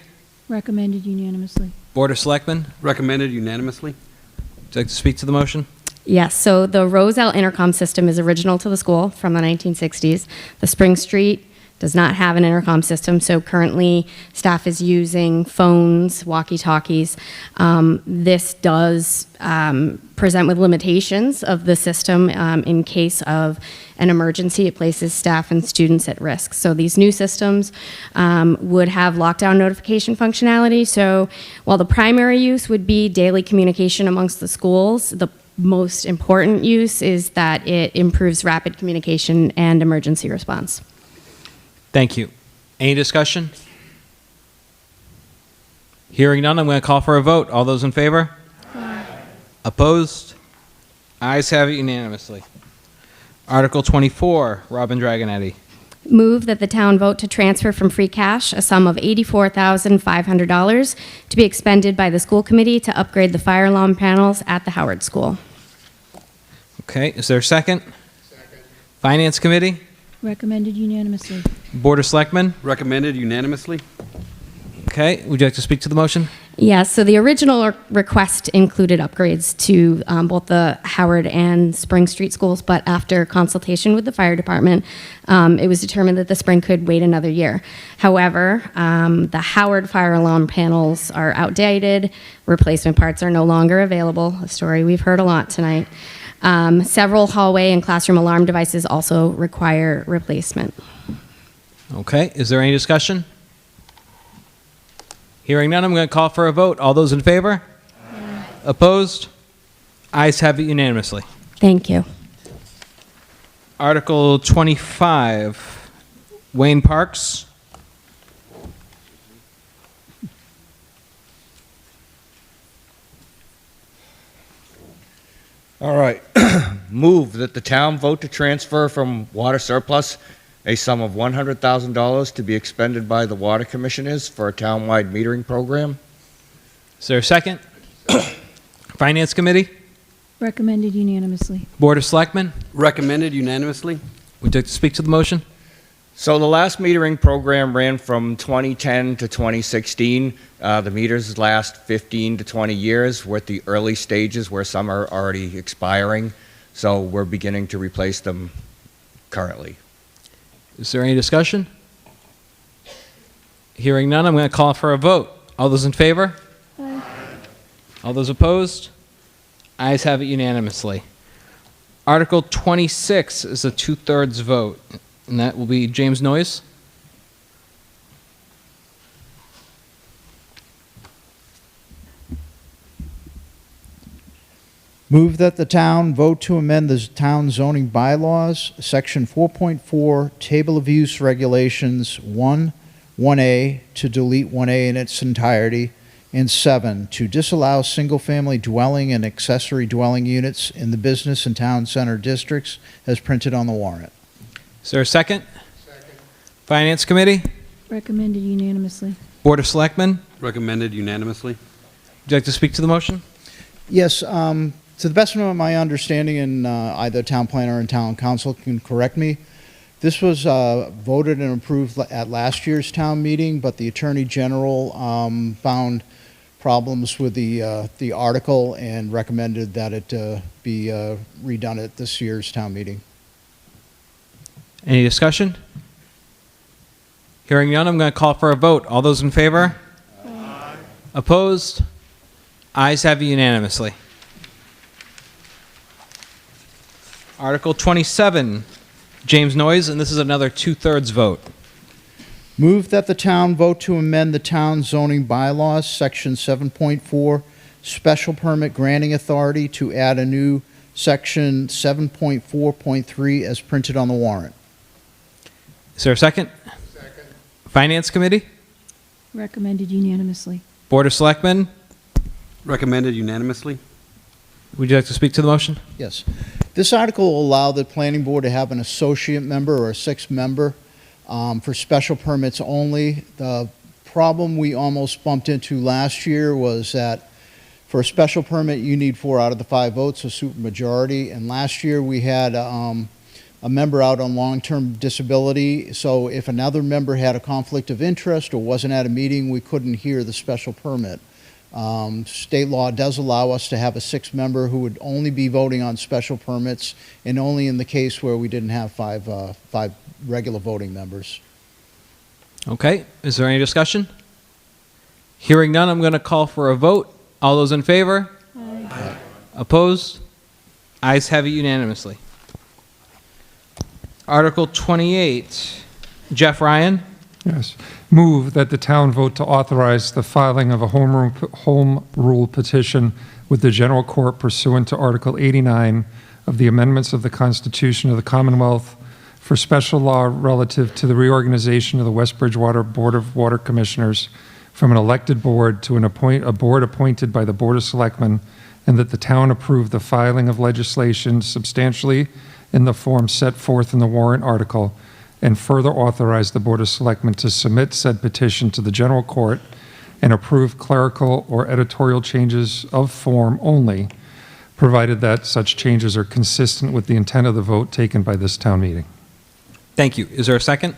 D: Recommended unanimously.
A: Board of Selectmen?
C: Recommended unanimously.
A: Would you like to speak to the motion?
R: Yes, so the Roselle intercom system is original to the school from the 1960s. The Spring Street does not have an intercom system, so currently staff is using phones, walkie-talkies. This does present with limitations of the system in case of an emergency. It places staff and students at risk. So these new systems would have lockdown notification functionality. So while the primary use would be daily communication amongst the schools, the most important use is that it improves rapid communication and emergency response.
A: Thank you. Any discussion? Hearing none, I'm going to call for a vote. All those in favor? Aye. Opposed? Ayes have it unanimously. Article 24, Robin Dragonetti.
R: Move that the town vote to transfer from free cash a sum of $84,500 to be expended by the school committee to upgrade the fire alarm panels at the Howard School.
A: Okay, is there a second? Second. Finance Committee?
D: Recommended unanimously.
A: Board of Selectmen?
C: Recommended unanimously.
A: Okay, would you like to speak to the motion?
R: Yes, so the original request included upgrades to both the Howard and Spring Street schools, but after consultation with the fire department, it was determined that the Spring could wait another year. However, the Howard fire alarm panels are outdated, replacement parts are no longer available, a story we've heard a lot tonight. Several hallway and classroom alarm devices also require replacement.
A: Okay, is there any discussion? Hearing none, I'm going to call for a vote. All those in favor? Aye. Opposed? Ayes have it unanimously.
R: Thank you.
A: Article 25, Wayne Parks.
T: All right. Move that the town vote to transfer from water surplus a sum of $100,000 to be expended by the water commissioners for a townwide metering program.
A: Is there a second? Finance Committee?
D: Recommended unanimously.
A: Board of Selectmen?
C: Recommended unanimously.
A: Would you like to speak to the motion?
T: So the last metering program ran from 2010 to 2016. The meters last 15 to 20 years. We're at the early stages where some are already expiring. So we're beginning to replace them currently.
A: Is there any discussion? Hearing none, I'm going to call for a vote. All those in favor? Aye. All those opposed? Ayes have it unanimously. Article 26 is a 2/3 vote, and that will be James Noyes.
U: Move that the town vote to amend the town zoning bylaws, section 4.4, table of use regulations 1A to delete 1A in its entirety, and 7 to disallow single-family dwelling and accessory dwelling units in the business and town center districts as printed on the warrant.
A: Is there a second? Second. Finance Committee?
D: Recommended unanimously.
A: Board of Selectmen?
C: Recommended unanimously.
A: Would you like to speak to the motion?
U: Yes, to the best of my understanding, and either town planner and town council can correct me, this was voted and approved at last year's town meeting, but the Attorney General found problems with the article and recommended that it be redone at this year's town meeting.
A: Any discussion? Hearing none, I'm going to call for a vote. All those in favor? Aye. Opposed? Ayes have it unanimously. Article 27, James Noyes, and this is another 2/3 vote.
U: Move that the town vote to amend the town zoning bylaws, section 7.4, special permit granting authority, to add a new section 7.4.3 as printed on the warrant.
A: Is there a second? Second. Finance Committee?
D: Recommended unanimously.
A: Board of Selectmen?
C: Recommended unanimously.
A: Would you like to speak to the motion?
U: Yes. This article will allow the planning board to have an associate member or a sixth member for special permits only. The problem we almost bumped into last year was that for a special permit, you need 4 out of the 5 votes, a supermajority. And last year, we had a member out on long-term disability. So if another member had a conflict of interest or wasn't at a meeting, we couldn't hear the special permit. State law does allow us to have a 6th member who would only be voting on special permits, and only in the case where we didn't have 5 regular voting members.
A: Okay. Is there any discussion? Hearing none, I'm going to call for a vote. All those in favor? Aye. Opposed? Ayes have it unanimously. Article 28, Jeff Ryan.
E: Yes. Move that the town vote to authorize the filing of a home rule petition with the general court pursuant to Article 89 of the amendments of the Constitution of the Commonwealth for special law relative to the reorganization of the West Bridgewater Board of Water Commissioners from an elected board to a board appointed by the Board of Selectmen, and that the town approve the filing of legislation substantially in the form set forth in the warrant article, and further authorize the Board of Selectmen to submit said petition to the general court and approve clerical or editorial changes of form only, provided that such changes are consistent with the intent of the vote taken by this town meeting.
A: Thank you. Is there a second?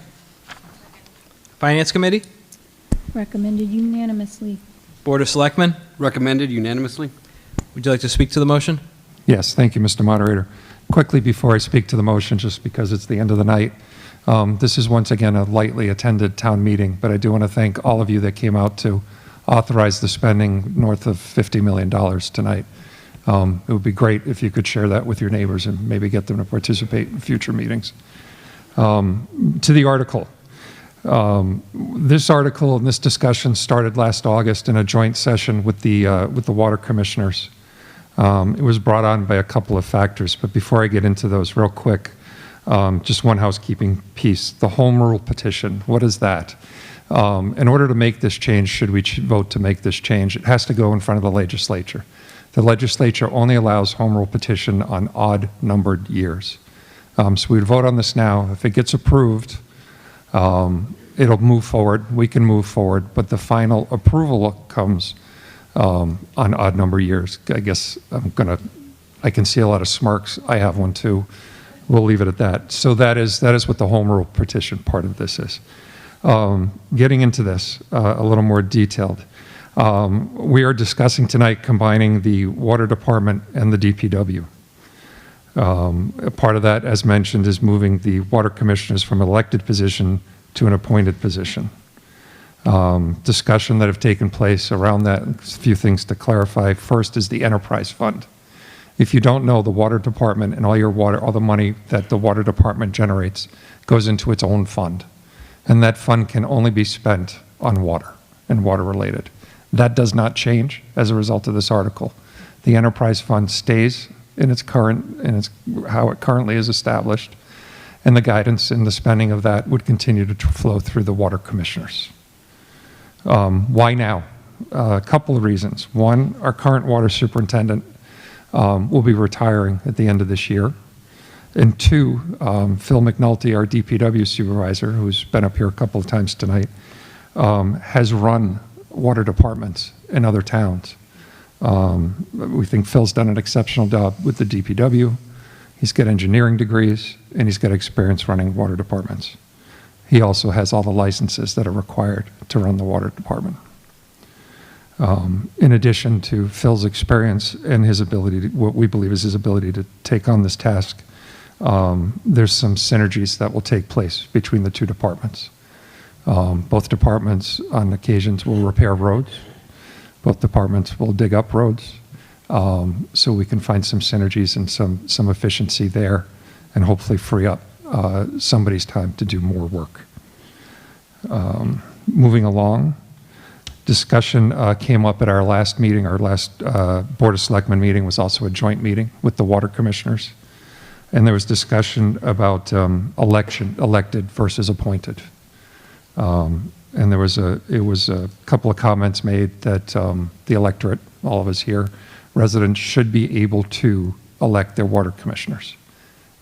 A: Finance Committee?
D: Recommended unanimously.
A: Board of Selectmen?
C: Recommended unanimously.
A: Would you like to speak to the motion?
E: Yes, thank you, Mr. Moderator. Quickly before I speak to the motion, just because it's the end of the night, this is once again a lightly attended town meeting, but I do want to thank all of you that came out to authorize the spending north of $50 million tonight. It would be great if you could share that with your neighbors and maybe get them to participate in future meetings. To the article. This article and this discussion started last August in a joint session with the water commissioners. It was brought on by a couple of factors, but before I get into those real quick, just one housekeeping piece. The home rule petition, what is that? In order to make this change, should we vote to make this change, it has to go in front of the legislature. The legislature only allows home rule petition on odd numbered years. So we'd vote on this now. If it gets approved, it'll move forward. We can move forward, but the final approval comes on odd number years. I guess I can see a lot of smirks. I have one too. We'll leave it at that. So that is what the home rule petition part of this is. Getting into this a little more detailed. We are discussing tonight combining the water department and the DPW. A part of that, as mentioned, is moving the water commissioners from an elected position to an appointed position. Discussion that have taken place around that, a few things to clarify. First is the enterprise fund. If you don't know, the water department and all the money that the water department generates goes into its own fund. And that fund can only be spent on water and water related. That does not change as a result of this article. The enterprise fund stays in its how it currently is established, and the guidance and the spending of that would continue to flow through the water commissioners. Why now? A couple of reasons. One, our current water superintendent will be retiring at the end of this year. And two, Phil McNulty, our DPW supervisor, who's been up here a couple of times tonight, has run water departments in other towns. We think Phil's done an exceptional job with the DPW. He's got engineering degrees, and he's got experience running water departments. He also has all the licenses that are required to run the water department. In addition to Phil's experience and his ability, what we believe is his ability to take on this task, there's some synergies that will take place between the two departments. Both departments on occasions will repair roads. Both departments will dig up roads. So we can find some synergies and some efficiency there and hopefully free up somebody's time to do more work. Moving along, discussion came up at our last meeting. Our last Board of Selectmen meeting was also a joint meeting with the water commissioners. And there was discussion about elected versus appointed. And there was a couple of comments made that the electorate, all of us here, residents should be able to elect their water commissioners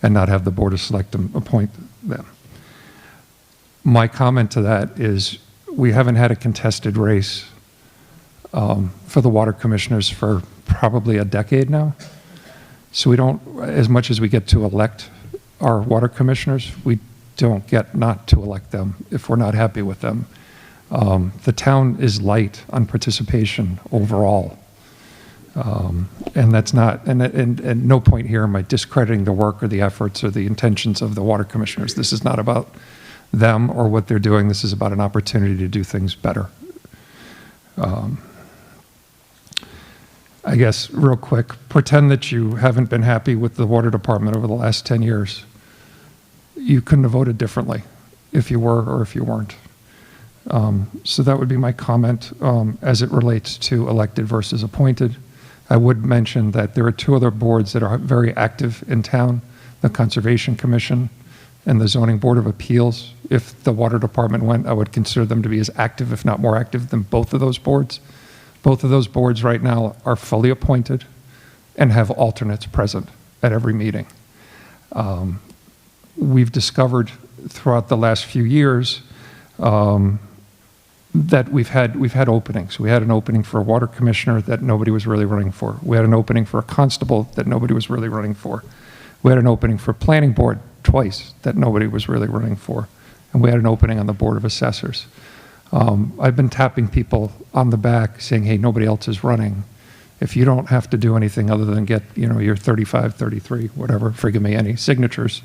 E: and not have the Board of Selectmen appoint them. My comment to that is we haven't had a contested race for the water commissioners for probably a decade now. So we don't, as much as we get to elect our water commissioners, we don't get not to elect them if we're not happy with them. The town is light on participation overall. And that's not, and no point here am I discrediting the work or the efforts or the intentions of the water commissioners. This is not about them or what they're doing. This is about an opportunity to do things better. I guess real quick, pretend that you haven't been happy with the water department over the last 10 years. You couldn't have voted differently if you were or if you weren't. So that would be my comment as it relates to elected versus appointed. I would mention that there are two other boards that are very active in town, the Conservation Commission and the Zoning Board of Appeals. If the water department went, I would consider them to be as active, if not more active, than both of those boards. Both of those boards right now are fully appointed and have alternates present at every meeting. We've discovered throughout the last few years that we've had openings. We had an opening for a water commissioner that nobody was really running for. We had an opening for a constable that nobody was really running for. We had an opening for planning board twice that nobody was really running for. And we had an opening on the Board of Assessors. I've been tapping people on the back saying, hey, nobody else is running. If you don't have to do anything other than get, your 35, 33, whatever, forgive me, any signatures,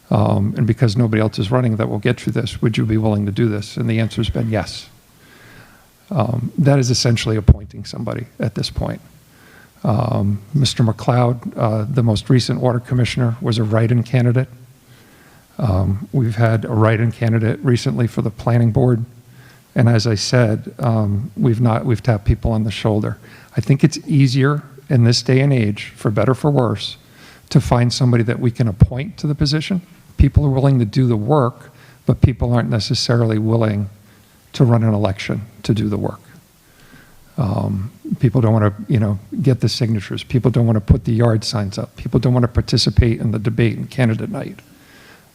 E: and because nobody else is running that will get you this, would you be willing to do this? And the answer's been yes. That is essentially appointing somebody at this point. Mr. McLeod, the most recent water commissioner, was a write-in candidate. We've had a write-in candidate recently for the planning board. And as I said, we've tapped people on the shoulder. I think it's easier in this day and age, for better or for worse, to find somebody that we can appoint to the position. People are willing to do the work, but people aren't necessarily willing to run an election to do the work. People don't want to, get the signatures. People don't want to put the yard signs up. People don't want to participate in the debate and candidate night.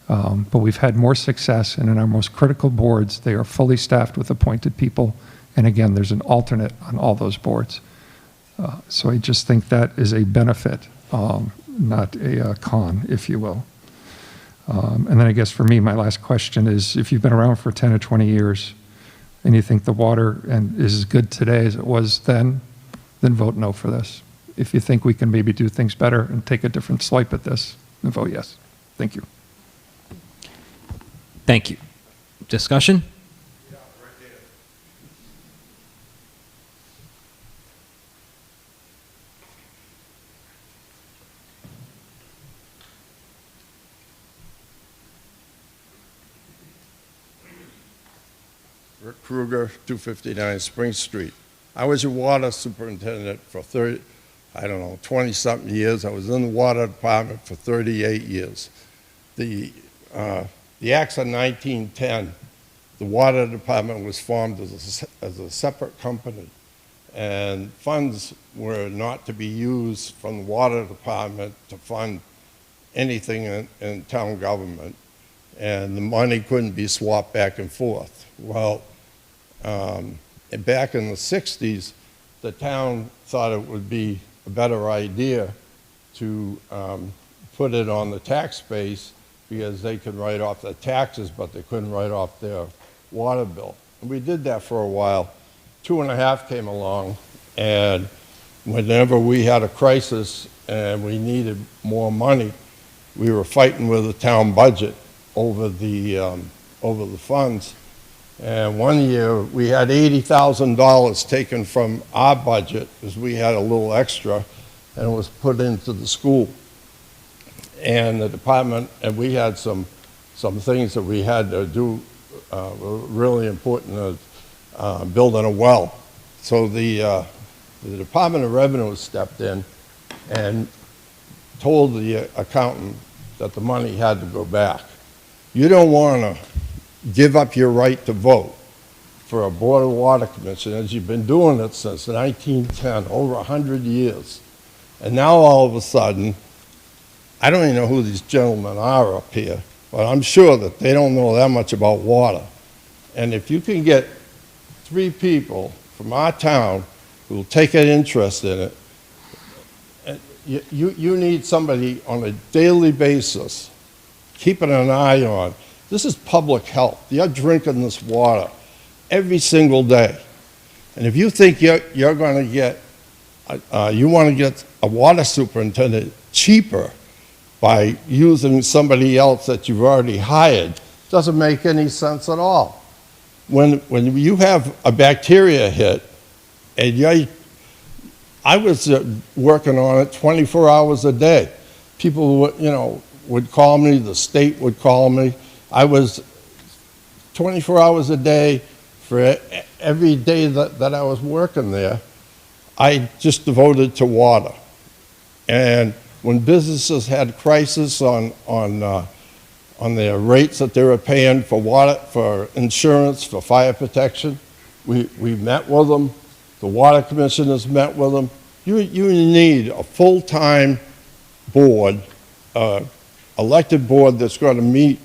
E: But we've had more success, and in our most critical boards, they are fully staffed with appointed people. And again, there's an alternate on all those boards. So I just think that is a benefit, not a con, if you will. And then I guess for me, my last question is, if you've been around for 10 or 20 years and you think the water is as good today as it was then vote no for this. If you think we can maybe do things better and take a different swipe at this, then vote yes. Thank you.
A: Thank you. Discussion?
H: Rick Kruger, 259 Spring Street. I was a water superintendent for 20-something years. I was in the water department for 38 years. The acts of 1910, the water department was formed as a separate company, and funds were not to be used from the water department to fund anything in town government, and the money couldn't be swapped back and forth. Well, back in the 60s, the town thought it would be a better idea to put it on the tax base because they could write off their taxes, but they couldn't write off their water bill. And we did that for a while. 2.5 came along, and whenever we had a crisis and we needed more money, we were fighting with the town budget over the funds. And one year, we had $80,000 taken from our budget, because we had a little extra, and it was put into the school. And the department, and we had some things that we had to do, were really important, building a well. So the Department of Revenue stepped in and told the accountant that the money had to go back. You don't want to give up your right to vote for a Board of Water Commission, as you've been doing it since 1910, over 100 years. And now all of a sudden, I don't even know who these gentlemen are up here, but I'm sure that they don't know that much about water. And if you can get 3 people from our town who will take an interest in it, you need somebody on a daily basis keeping an eye on. This is public health. You're drinking this water every single day. And if you think you're going to get, you want to get a water superintendent cheaper by using somebody else that you've already hired, doesn't make any sense at all. When you have a bacteria hit, and I was working on it 24 hours a day. People would call me, the state would call me. I was 24 hours a day for every day that I was working there. I just devoted to water. And when businesses had crisis on their rates that they were paying for water, for insurance, for fire protection, we met with them. The water commissioners met with them. You need a full-time board, elected board that's going to meet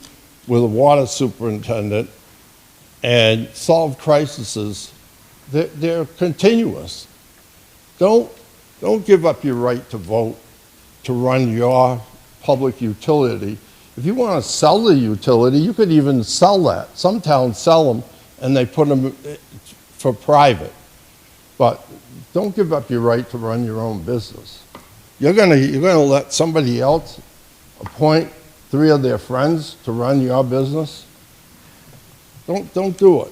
H: with a water superintendent and solve crises. They're continuous. Don't give up your right to vote to run your public utility. If you want to sell the utility, you could even sell that. Some towns sell them and they put them for private. But don't give up your right to run your own business. You're gonna let somebody else appoint 3 of their friends to run your business? Don't do it.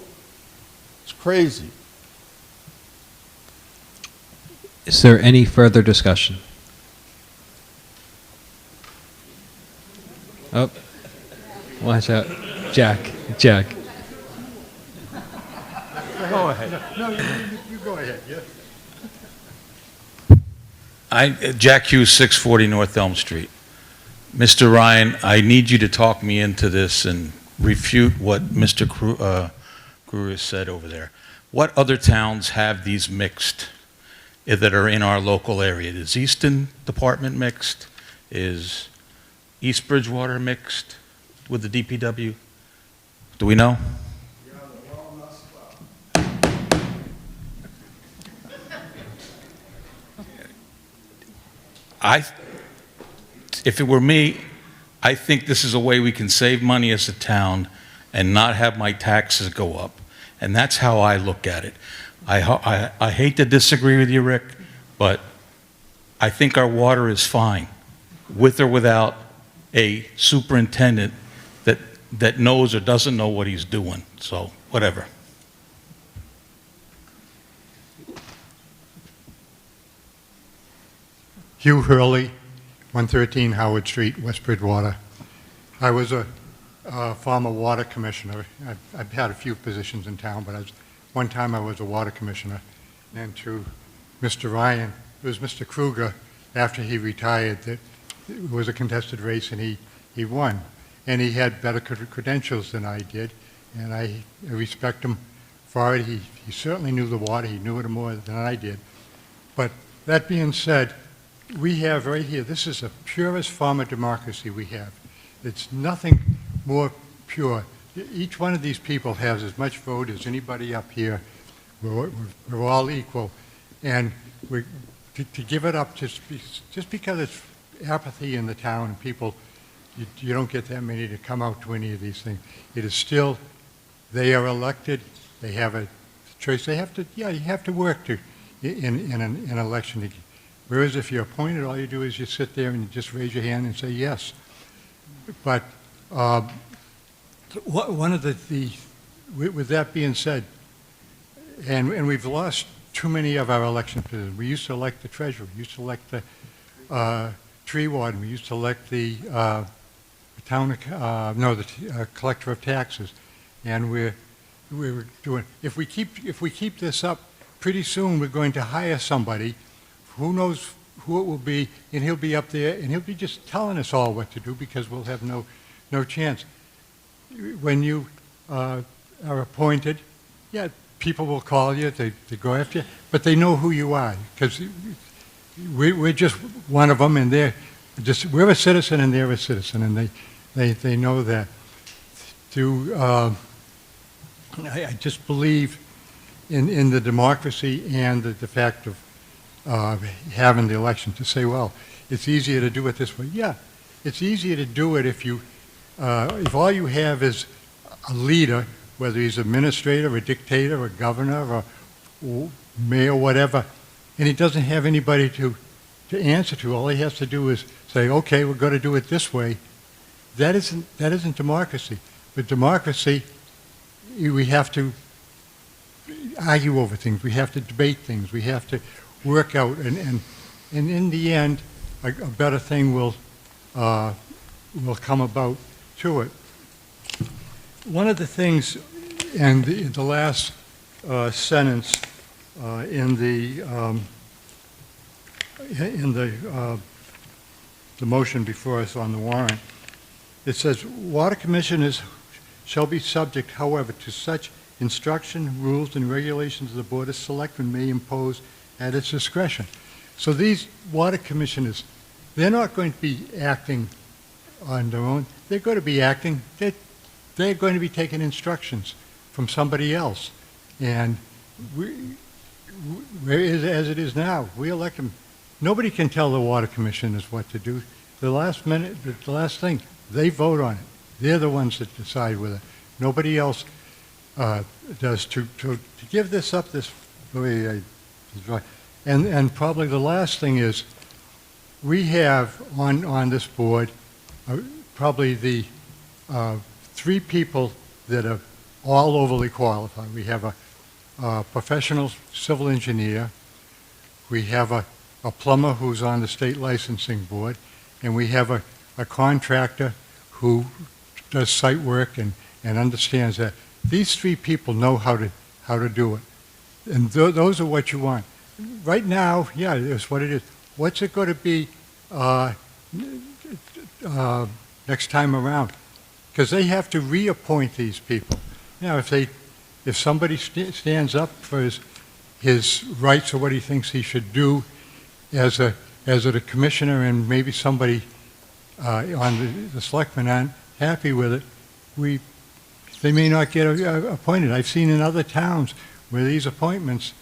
H: It's crazy.
A: Is there any further discussion? Oh, watch out. Jack.
H: Go ahead. No, you go ahead, yeah.
K: Jack Hughes, 640 North Elm Street. Mr. Ryan, I need you to talk me into this and refute what Mr. Kruger said over there. What other towns have these mixed that are in our local area? Is Easton Department mixed? Is East Bridgewater mixed with the DPW? Do we know? If it were me, I think this is a way we can save money as a town and not have my taxes go up. And that's how I look at it. I hate to disagree with you, Rick, but I think our water is fine, with or without a superintendent that knows or doesn't know what he's doing. So, whatever.
I: Hugh Hurley, 113 Howard Street, West Bridgewater. I was a former water commissioner. I've had a few positions in town, but one time I was a water commissioner. And to Mr. Ryan, it was Mr. Kruger, after he retired, that it was a contested race and he won. And he had better credentials than I did, and I respect him for it. He certainly knew the water. He knew it more than I did. But that being said, we have right here, this is the purest form of democracy we have. It's nothing more pure. Each one of these people has as much vote as anybody up here. We're all equal. And to give it up just because it's apathy in the town and people, you don't get that many to come out to any of these things. It is still, they are elected, they have a choice. They have to, you have to work in an election. Whereas if you're appointed, all you do is you sit there and you just raise your hand and say yes. But one of the with that being said, and we've lost too many of our election positions. We used to elect the treasurer, we used to elect the tree warden, we used to elect the collector of taxes, and we're doing. If we keep this up, pretty soon we're going to hire somebody. Who knows who it will be, and he'll be up there, and he'll be just telling us all what to do because we'll have no chance. When you are appointed, yeah, people will call you, they go after you, but they know who you are because we're just one of them, and we're a citizen and they're a citizen, and they know that. I just believe in the democracy and the fact of having the election to say, well, it's easier to do it this way. Yeah, it's easier to do it if all you have is a leader, whether he's administrator, a dictator, a governor, or mayor, whatever, and he doesn't have anybody to answer to. All he has to do is say, okay, we're going to do it this way. That isn't democracy. With democracy, we have to argue over things. We have to debate things. We have to work out, and in the end, a better thing will come about to it. One of the things, and the last sentence in the motion before us on the warrant, it says, water commissioners shall be subject, however, to such instruction, rules, and regulations the Board of Selectmen may impose at its discretion. So these water commissioners, they're not going to be acting on their own. They're going to be acting, they're going to be taking instructions from somebody else. And as it is now, we elect them. Nobody can tell the water commissioners what to do. The last thing, they vote on it. They're the ones that decide with it. Nobody else does. To give this up this way, and probably the last thing is, we have on this board probably the 3 people that are all overly qualified. We have a professional civil engineer, we have a plumber who's on the state licensing board, and we have a contractor who does site work and understands that. These 3 people know how to do it. And those are what you want. Right now, yeah, it's what it is. What's it going to be next time around? Because they have to reappoint these people. Now, if somebody stands up for his rights or what he thinks he should do as a commissioner, and maybe somebody on the selectmen aren't happy with it, they may not get appointed. I've seen in other towns where these appointments,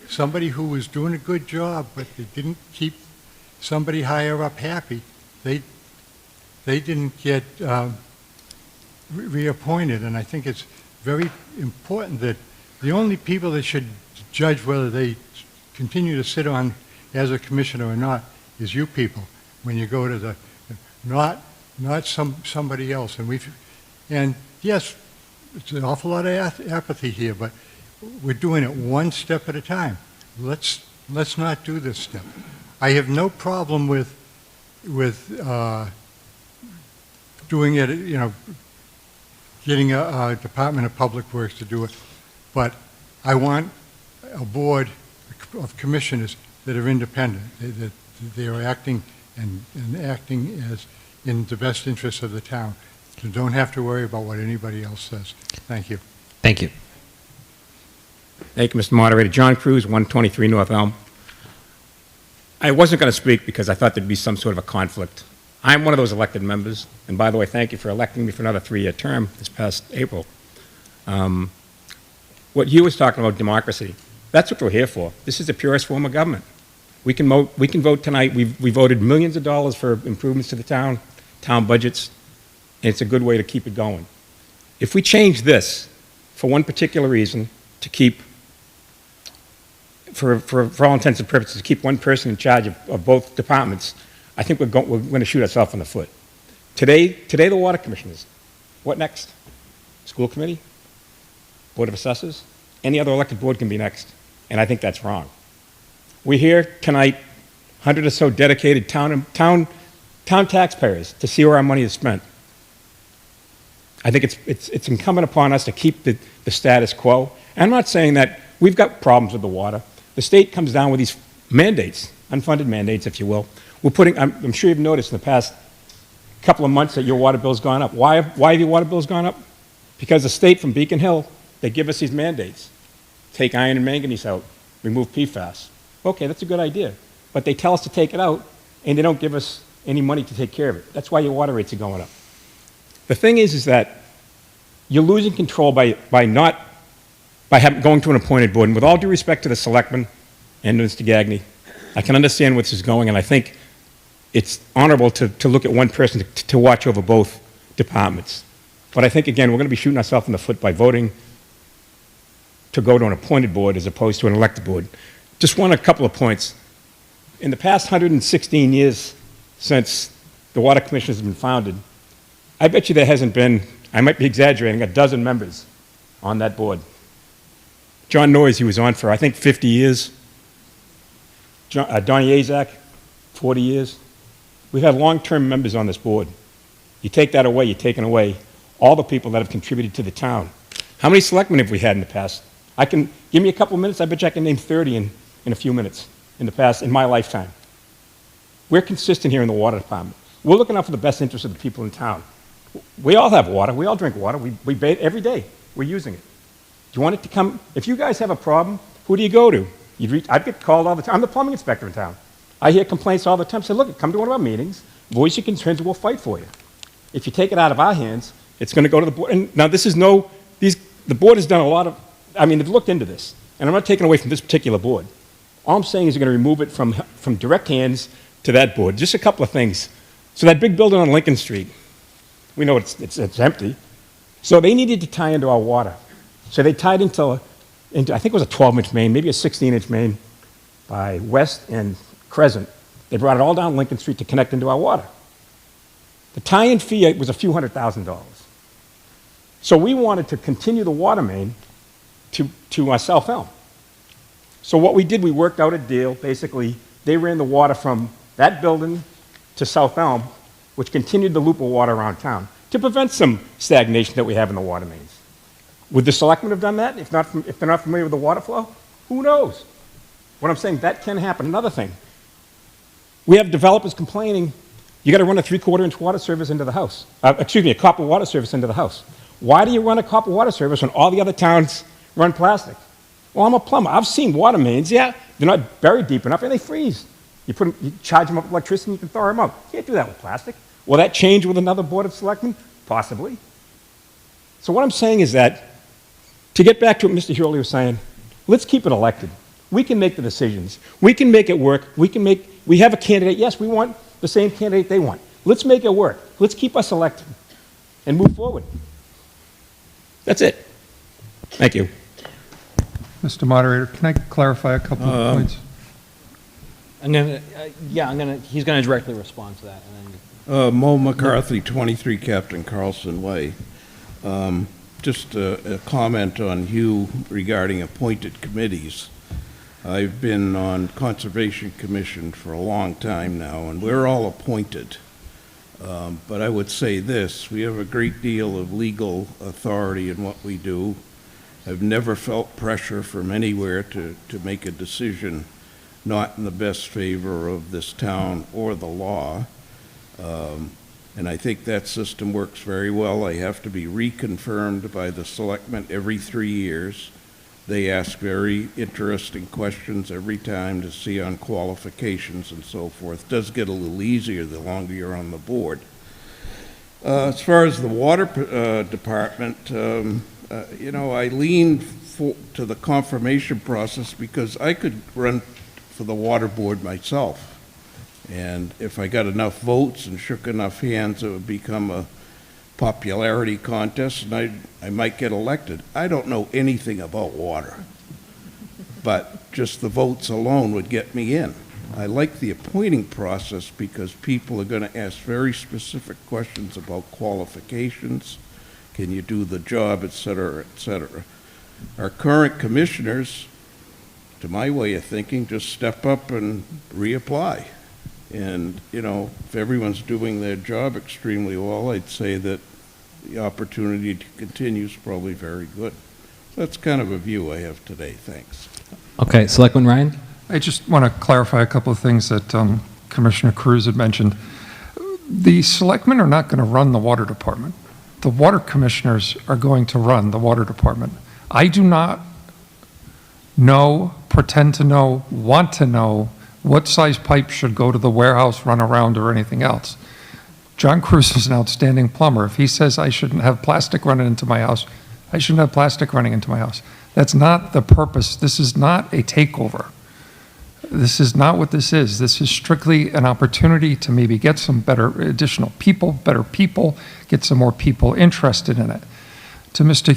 I: somebody who was doing a good job, but they didn't keep somebody higher up happy, they didn't get reappointed. And I think it's very important that the only people that should judge whether they continue to sit on as a commissioner or not is you people. When you go to not somebody else. And yes, it's an awful lot of apathy here, but we're doing it one step at a time. Let's not do this step. I have no problem with doing it, getting a Department of Public Works to do it, but I want a board of commissioners that are independent, that they are acting and acting as in the best interest of the town. So don't have to worry about what anybody else says. Thank you.
B: Thank you. Thank you, Mr. Moderator. John Cruz, 123 North Elm. I wasn't going to speak because I thought there'd be some sort of a conflict. I'm one of those elected members, and by the way, thank you for electing me for another 3-year term this past April. What you was talking about, democracy, that's what we're here for. This is the purest form of government. We can vote tonight. We voted millions of dollars for improvements to the town budgets, and it's a good way to keep it going. If we change this for one particular reason, to keep, for all intents and purposes, to keep one person in charge of both departments, I think we're going to shoot ourselves in the foot. Today the water commissioners. What next? School committee? Board of Assessors. Any other elected board can be next, and I think that's wrong. We're here tonight, 100 or so dedicated town taxpayers to see where our money is spent. I think it's incumbent upon us to keep the status quo. And I'm not saying that we've got problems with the water. The state comes down with these mandates, unfunded mandates, if you will. I'm sure you've noticed in the past couple of months that your water bill's gone up. Why have your water bills gone up? Because the state from Beacon Hill, they give us these mandates. Take iron and manganese out, remove PFAS. Okay, that's a good idea. But they tell us to take it out, and they don't give us any money to take care of it. That's why your water rates are going up. The thing is that you're losing control by going to an appointed board. And with all due respect to the selectmen and Mr. Gagny, I can understand where this is going, and I think it's honorable to look at one person to watch over both departments. But I think, again, we're going to be shooting ourselves in the foot by voting to go to an appointed board as opposed to an elected board. Just a couple of points. In the past 116 years since the Water Commission has been founded, I bet you there hasn't been, I might be exaggerating, a dozen members on that board. John Noyes, he was on for, I think, 50 years. Donnie Azak, 40 years. We've had long-term members on this board. You take that away, you're taking away all the people that have contributed to the town. How many selectmen have we had in the past? Give me a couple of minutes, I bet you I can name 30 in a few minutes in the past, in my lifetime. We're consistent here in the water department. We're looking out for the best interest of the people in town. We all have water, we all drink water, we bathe every day, we're using it. Do you want it to come, if you guys have a problem, who do you go to? I get called all the time, I'm the plumbing inspector in town. I hear complaints all the time, say, look, come to one of our meetings, voice your concerns, we'll fight for you. If you take it out of our hands, it's going to go to the board. And now the board has done a lot of, they've looked into this, and I'm not taking away from this particular board. All I'm saying is they're going to remove it from direct hands to that board. Just a couple of things. So that big building on Lincoln Street, we know it's empty. So they needed to tie into our water. So they tied into I think it was a 12-inch main, maybe a 16-inch main by West and Crescent. They brought it all down Lincoln Street to connect into our water. The tie-in fee was a few $100,000. So we wanted to continue the water main to South Elm. So what we did, we worked out a deal. Basically, they ran the water from that building to South Elm, which continued the loop of water around town to prevent some stagnation that we have in the water mains. Would the selectmen have done that if they're not familiar with the water flow? Who knows? What I'm saying, that can happen. Another thing, we have developers complaining, you got to run a 3/4-inch water service into the house. A copper water service into the house. Why do you run a copper water service when all the other towns run plastic? Well, I'm a plumber. I've seen water mains, yeah, they're not buried deep enough and they freeze. You charge them up with electricity and you can thaw them out. You can't do that with plastic. Will that change with another board of selectmen? Possibly. So what I'm saying is that, to get back to what Mr. Hurley was saying, let's keep it elected. We can make the decisions. We can make it work. We have a candidate. Yes, we want the same candidate they want. Let's make it work. Let's keep us elected and move forward. That's it. Thank you.
E: Mr. Moderator, can I clarify a couple of points?
A: He's gonna directly respond to that. And then
L: Mo McCarthy, 23 Captain Carlson Way. Just a comment on Hugh regarding appointed committees. I've been on Conservation Commission for a long time now, and we're all appointed. But I would say this, we have a great deal of legal authority in what we do. I've never felt pressure from anywhere to make a decision not in the best favor of this town or the law. And I think that system works very well. I have to be reconfirmed by the selectmen every 3 years. They ask very interesting questions every time to see on qualifications and so forth. It does get a little easier the longer you're on the board. As far as the water department, I lean to the confirmation process because I could run for the water board myself. And if I got enough votes and shook enough hands, it would become a popularity contest, and I might get elected. I don't know anything about water, but just the votes alone would get me in. I like the appointing process because people are going to ask very specific questions about qualifications, can you do the job, et cetera, et cetera. our current commissioners, to my way of thinking, just step up and reapply. And, you know, if everyone's doing their job extremely well, I'd say that the opportunity to continue is probably very good. That's kind of a view I have today. Thanks.
A: Okay, Selectman Ryan?
E: I just want to clarify a couple of things that Commissioner Cruz had mentioned. The selectmen are not going to run the water department. The water commissioners are going to run the water department. I do not know, pretend to know, want to know what size pipe should go to the warehouse, run around, or anything else. John Cruz is an outstanding plumber. If he says I shouldn't have plastic running into my house, I shouldn't have plastic running into my house. That's not the purpose. This is not a takeover. This is not what this is. This is strictly an opportunity to maybe get some additional people, better people, get some more people interested in it. To Mr.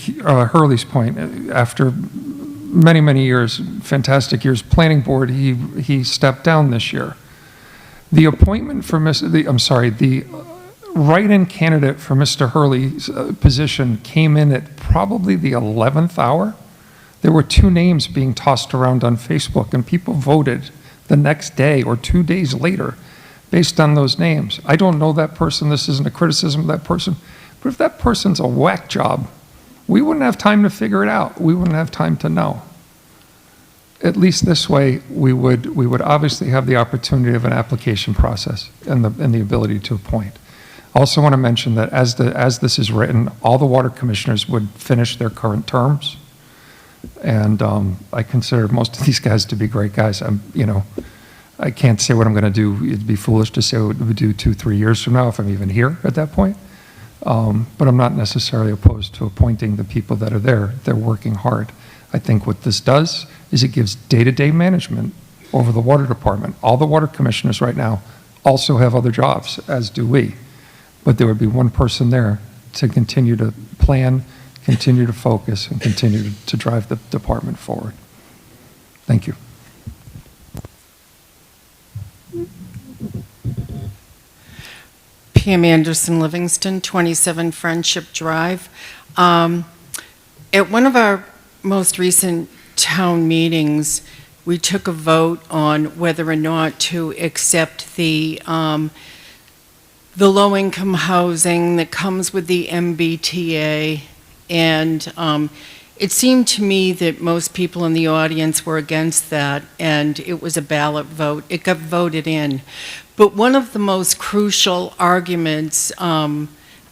E: Hurley's point, after many, many years, fantastic years, planning board, he stepped down this year. The appointment for the write-in candidate for Mr. Hurley's position came in at probably the 11th hour. There were 2 names being tossed around on Facebook, and people voted the next day or 2 days later based on those names. I don't know that person. This isn't a criticism of that person. But if that person's a whack job, we wouldn't have time to figure it out. We wouldn't have time to know. At least this way, we would obviously have the opportunity of an application process and the ability to appoint. I also want to mention that as this is written, all the water commissioners would finish their current terms. And I consider most of these guys to be great guys. I can't say what I'm going to do. It'd be foolish to say what we do 2-3 years from now if I'm even here at that point. But I'm not necessarily opposed to appointing the people that are there. They're working hard. I think what this does is it gives day-to-day management over the water department. All the water commissioners right now also have other jobs, as do we. But there would be one person there to continue to plan, continue to focus, and continue to drive the department forward. Thank you.
M: Pam Anderson Livingston, 27 Friendship Drive. At one of our most recent town meetings, we took a vote on whether or not to accept the low-income housing that comes with the MBTA, and it seemed to me that most people in the audience were against that, and it was a ballot vote. It got voted in. But one of the most crucial arguments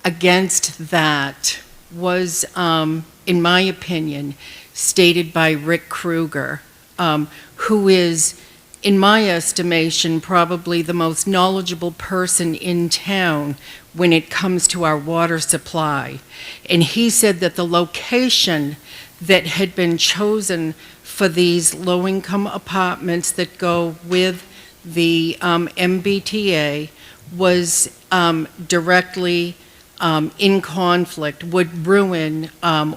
M: against that was, in my opinion, stated by Rick Kruger, who is, in my estimation, probably the most knowledgeable person in town when it comes to our water supply. And he said that the location that had been chosen for these low-income apartments that go with the MBTA was directly in conflict, would ruin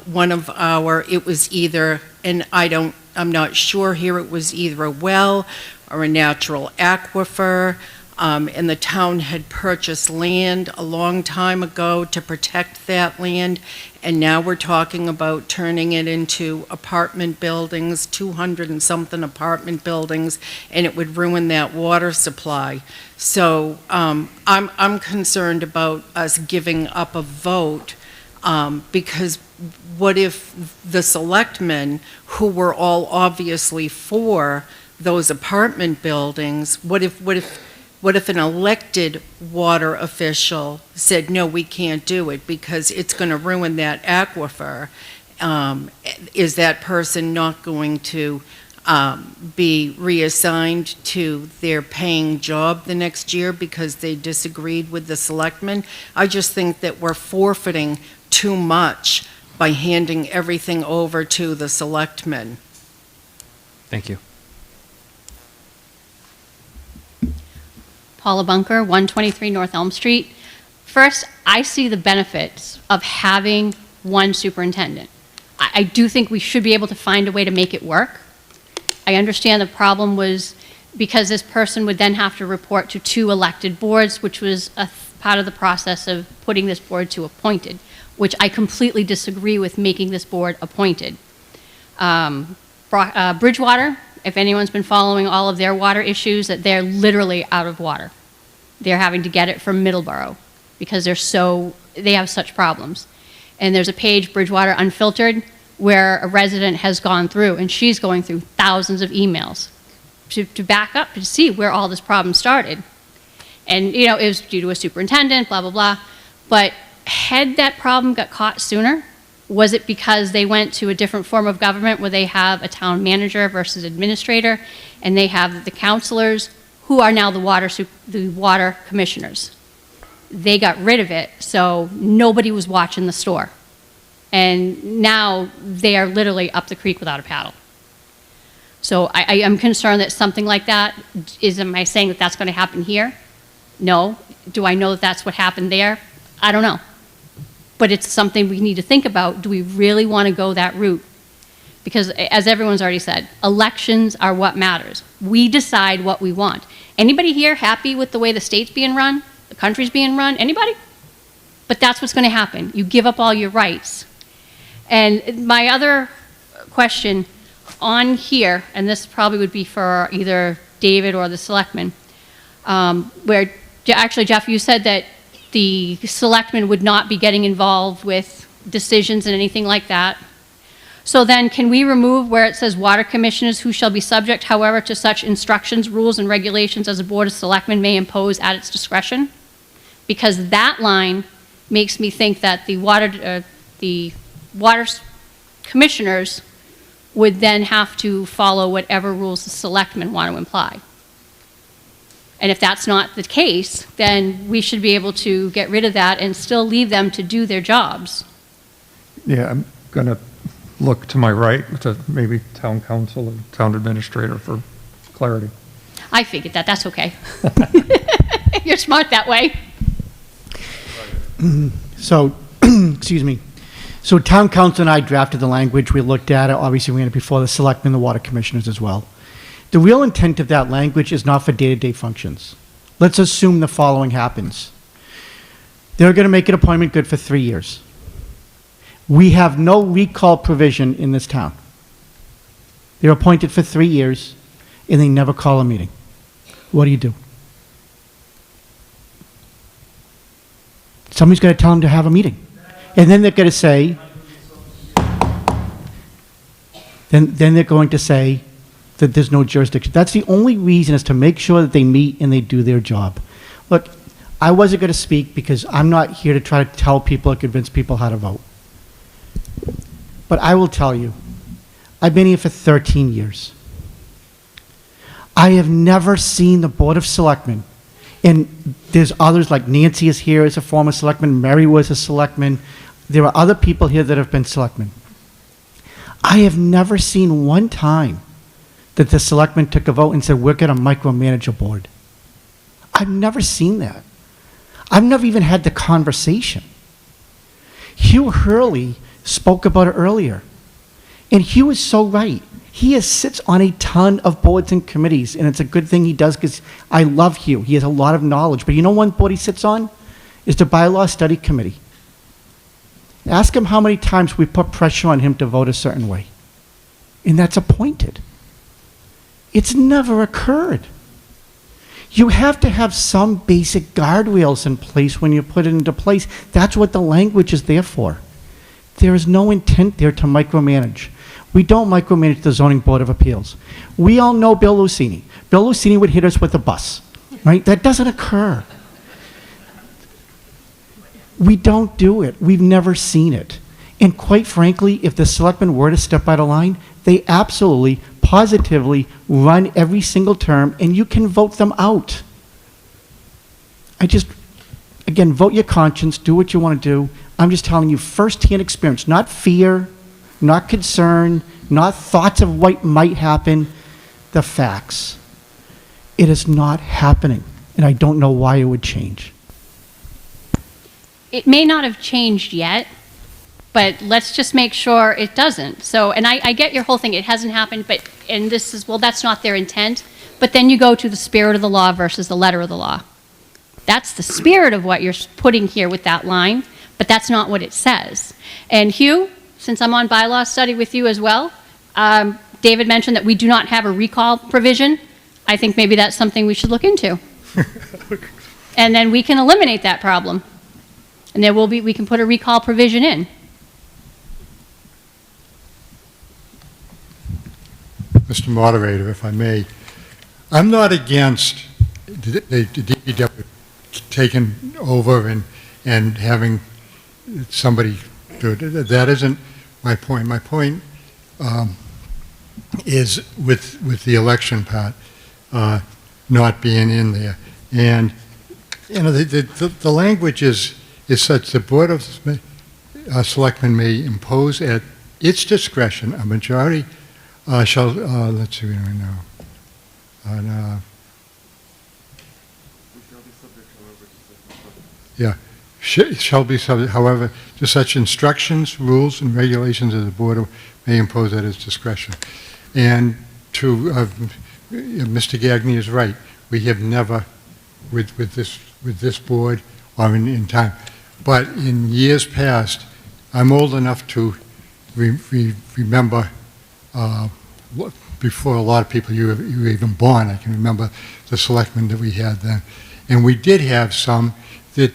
M: one of our, it was either, and I'm not sure here, it was either a well or a natural aquifer, and the town had purchased land a long time ago to protect that land, and now we're talking about turning it into apartment buildings, 200 and something apartment buildings, and it would ruin that water supply. So I'm concerned about us giving up a vote, because what if the selectmen, who were all obviously for those apartment buildings, what if an elected water official said, no, we can't do it because it's going to ruin that aquifer? Is that person not going to be reassigned to their paying job the next year because they disagreed with the selectmen? I just think that we're forfeiting too much by handing everything over to the selectmen.
A: Thank you.
V: Paula Bunker, 123 North Elm Street. First, I see the benefits of having one superintendent. I do think we should be able to find a way to make it work. I understand the problem was because this person would then have to report to 2 elected boards, which was a part of the process of putting this board to appointed, which I completely disagree with making this board appointed. Bridgewater, if anyone's been following all of their water issues, that they're literally out of water. They're having to get it from Middleborough because they have such problems. And there's a page, Bridgewater Unfiltered, where a resident has gone through, and she's going through thousands of emails to back up to see where all this problem started. And, you know, it was due to a superintendent, blah, blah, blah. But had that problem got caught sooner, was it because they went to a different form of government where they have a town manager versus administrator, and they have the councilors who are now the water commissioners? They got rid of it, so nobody was watching the store. And now they are literally up the creek without a paddle. So I am concerned that something like that, am I saying that that's going to happen here? No. Do I know that that's what happened there? I don't know. But it's something we need to think about. Do we really want to go that route? Because as everyone's already said, elections are what matters. We decide what we want. Anybody here happy with the way the state's being run? The country's being run? Anybody? But that's what's going to happen. You give up all your rights. And my other question on here, and this probably would be for either David or the selectmen, where actually, Jeff, you said that the selectmen would not be getting involved with decisions and anything like that. So then can we remove where it says water commissioners who shall be subject, however, to such instructions, rules, and regulations as a board of selectmen may impose at its discretion? Because that line makes me think that the water commissioners would then have to follow whatever rules the selectmen want to imply. And if that's not the case, then we should be able to get rid of that and still leave them to do their jobs.
E: Yeah, I'm going to look to my right to maybe town council and town administrator for clarity.
V: I figured that. That's okay. You're smart that way.
F: So, excuse me. So town council and I drafted the language. We looked at it. Obviously, we had it before the selectmen, the water commissioners as well. The real intent of that language is not for day-to-day functions. Let's assume the following happens. They're going to make an appointment good for 3 years. We have no recall provision in this town. They're appointed for 3 years, and they never call a meeting. What do? Somebody's got to tell them to have a meeting. And then they're going to say, then they're going to say that there's no jurisdiction. That's the only reason, is to make sure that they meet and they do their job. Look, I wasn't going to speak because I'm not here to try to tell people or convince people how to vote. But I will tell you, I've been here for 13 years. I have never seen the Board of Selectmen, and there's others like Nancy is here as a former selectman, Mary was a selectman. There are other people here that have been selectmen. I have never seen one time that the selectmen took a vote and said, we're going to micromanage a board. I've never seen that. I've never even had the conversation. Hugh Hurley spoke about it earlier. And Hugh is so right. He sits on a ton of boards and committees, and it's a good thing he does, because I love Hugh. He has a lot of knowledge. But you know one board he sits on? Is the Bylaw Study Committee. Ask him how many times we put pressure on him to vote a certain way. And that's appointed. It's never occurred. You have to have some basic guardrails in place when you put it into place. That's what the language is there for. There is no intent there to micromanage. We don't micromanage the Zoning Board of Appeals. We all know Bill Lucini. Bill Lucini would hit us with a bus, right? That doesn't occur. We don't do it. We've never seen it. And quite frankly, if the selectmen were to step out of line, they absolutely, positively run every single term, and you can vote them out. Again, vote your conscience, do what you want to do. I'm just telling you firsthand experience, not fear, not concern, not thoughts of what might happen, the facts. It is not happening, and I don't know why it would change.
V: It may not have changed yet, but let's just make sure it doesn't. So, and I get your whole thing, it hasn't happened, and this is, well, that's not their intent. But then you go to the spirit of the law versus the letter of the law. That's the spirit of what you're putting here with that line, but that's not what it says. And Hugh, since I'm on bylaw study with you as well, David mentioned that we do not have a recall provision. I think maybe that's something we should look into. And then we can eliminate that problem. And there will be, we can put a recall provision in.
I: Mr. Moderator, if I may, I'm not against the DPW taking over and having somebody do it. That isn't my point. My point is with the election part not being in there. And, you know, the language is such, the Board of Selectmen may impose at its discretion a majority shall, let's see right now. Yeah, shall be subject, however, to such instructions, rules, and regulations as the board may impose at its discretion. And to, Mr. Gagné is right. We have never, with this board or in time, but in years past, I'm old enough to remember before a lot of people, you were even born, I can remember the selectmen that we had then. And we did have some that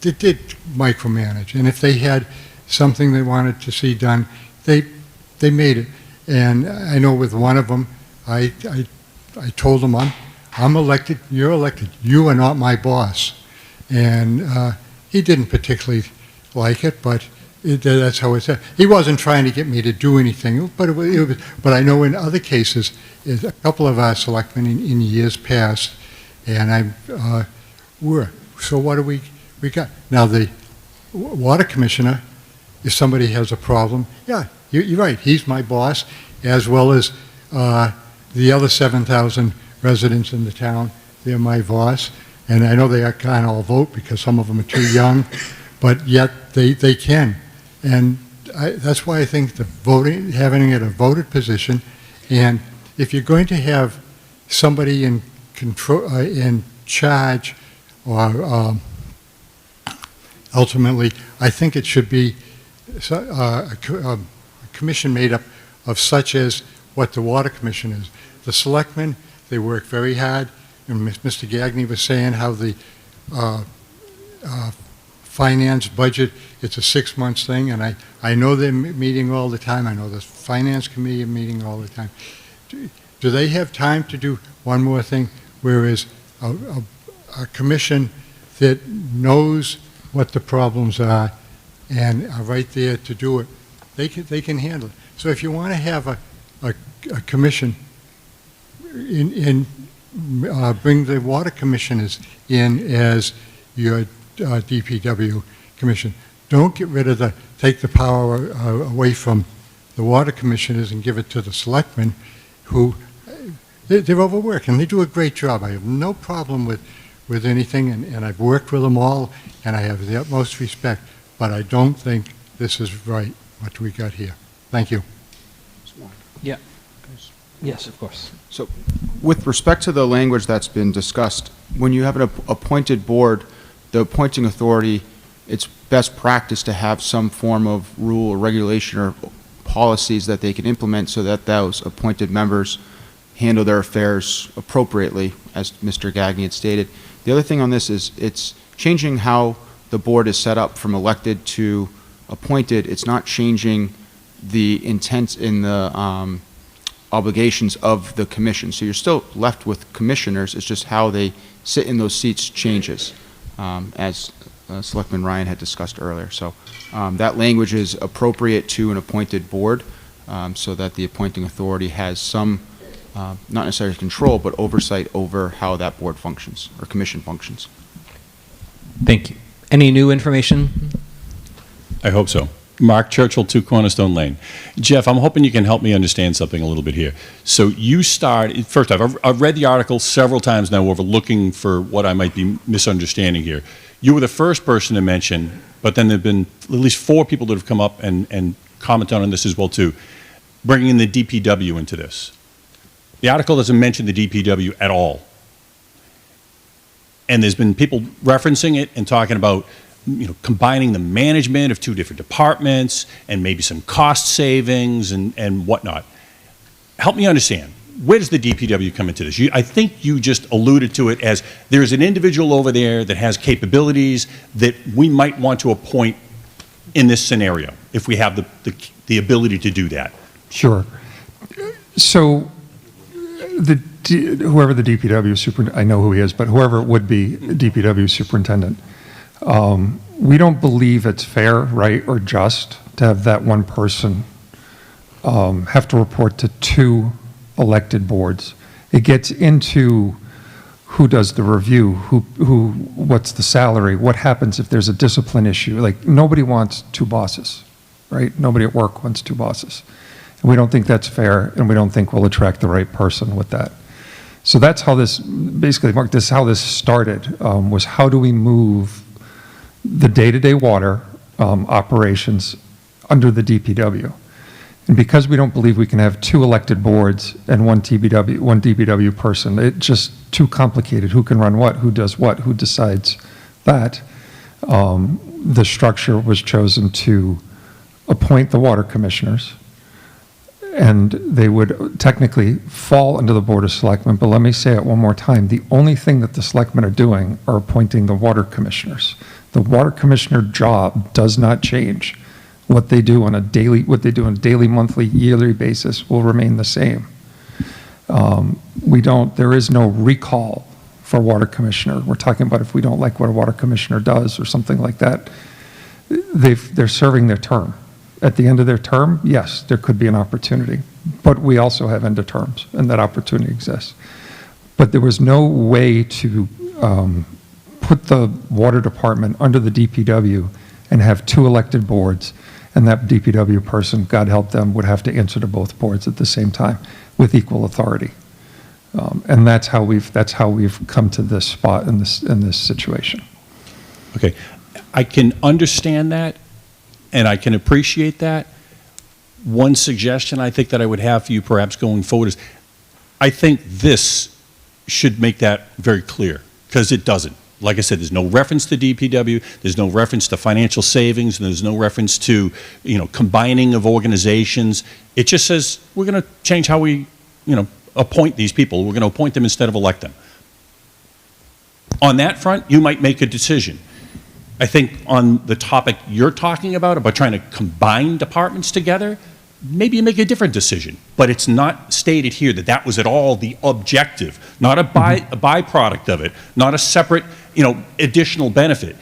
I: did micromanage. And if they had something they wanted to see done, they made it. And I know with one of them, I told them, I'm elected, you're elected, you are not my boss. And he didn't particularly like it, but that's how it's. He wasn't trying to get me to do anything, but but I know in other cases, a couple of our selectmen in years past, and were. So what do we got now? The water commissioner, if somebody has a problem, yeah, you're right. He's my boss, as well as the other 7,000 residents in the town. They're my boss, and I know they can't all vote because some of them are too young, but yet they can. And that's why I think the voting, having it a voted position, and if you're going to have somebody in control, in charge, or ultimately, I think it should be a commission made up of such as what the water commission is. The selectmen, they work very hard, and Mr. Gagné was saying how the finance budget, it's a 6-month thing, and I know they're meeting all the time. I know the finance committee are meeting all the time. Do they have time to do one more thing, whereas a commission that knows what the problems are and are right there to do it, they can handle it. So if you want to have a commission bring the water commissioners in as your DPW commission. Don't get rid of take the power away from the water commissioners and give it to the selectmen, who they're overworked and they do a great job. I have no problem with anything, and I've worked with them all, and I have the utmost respect, but I don't think this is right, what we got here. Thank you.
A: Yeah. Yes, of course.
J: So with respect to the language that's been discussed, when you have an appointed board, the appointing authority, it's best practice to have some form of rule or regulation or policies that they can implement so that those appointed members handle their affairs appropriately, as Mr. Gagné had stated. The other thing on this is it's changing how the board is set up from elected to appointed. It's not changing the intent in the obligations of the commission. So you're still left with commissioners. It's just how they sit in those seats changes, as Selectman Ryan had discussed earlier. So that language is appropriate to an appointed board, so that the appointing authority has some, not necessarily control, but oversight over how that board functions or commission functions.
A: Thank you. Any new information?
O: I hope so. Mark Churchill, 2 Cornerstone Lane. Jeff, I'm hoping you can help me understand something a little bit here. So you first off, I've read the article several times now over looking for what I might be misunderstanding here. You were the first person to mention, but then there have been at least 4 people that have come up and commented on this as well too, bringing in the DPW into this. The article doesn't mention the DPW at all. And there's been people referencing it and talking about, you know, combining the management of 2 different departments and maybe some cost savings and whatnot. help me understand. Where does the DPW come into this? I think you just alluded to it as there's an individual over there that has capabilities that we might want to appoint in this scenario, if we have the ability to do that.
E: Sure. So whoever the DPW superintendent, I know who he is, but whoever it would be, DPW superintendent, we don't believe it's fair, right, or just to have that one person have to report to two elected boards. It gets into who does the review, what's the salary, what happens if there's a discipline issue. Like, nobody wants two bosses, right? Nobody at work wants two bosses. And we don't think that's fair, and we don't think we'll attract the right person with that. So that's how this, basically, Mark, this is how this started, was how do we move the day-to-day water operations under the DPW? And because we don't believe we can have two elected boards and one DPW person, it's just too complicated. Who can run what? Who does what? Who decides that? The structure was chosen to appoint the water commissioners, and they would technically fall under the Board of Selectmen. But let me say it one more time. The only thing that the selectmen are doing are appointing the water commissioners. The water commissioner job does not change. What they do on a daily, monthly, yearly basis will remain the same. There is no recall for water commissioner. We're talking about if we don't like what a water commissioner does or something like that. They're serving their term. At the end of their term, yes, there could be an opportunity, but we also have end of terms, and that opportunity exists. But there was no way to put the water department under the DPW and have two elected boards, and that DPW person, God help them, would have to answer to both boards at the same time with equal authority. And that's how we've come to this spot in this situation.
O: Okay, I can understand that, and I can appreciate that. One suggestion I think that I would have for you perhaps going forward is, I think this should make that very clear, because it doesn't. Like I said, there's no reference to DPW, there's no reference to financial savings, and there's no reference to, combining of organizations. It just says, we're going to change how we, appoint these people. We're going to appoint them instead of elect them. On that front, you might make a decision. I think on the topic you're talking about trying to combine departments together, maybe you make a different decision. But it's not stated here that that was at all the objective, not a byproduct of it, not a separate, additional benefit.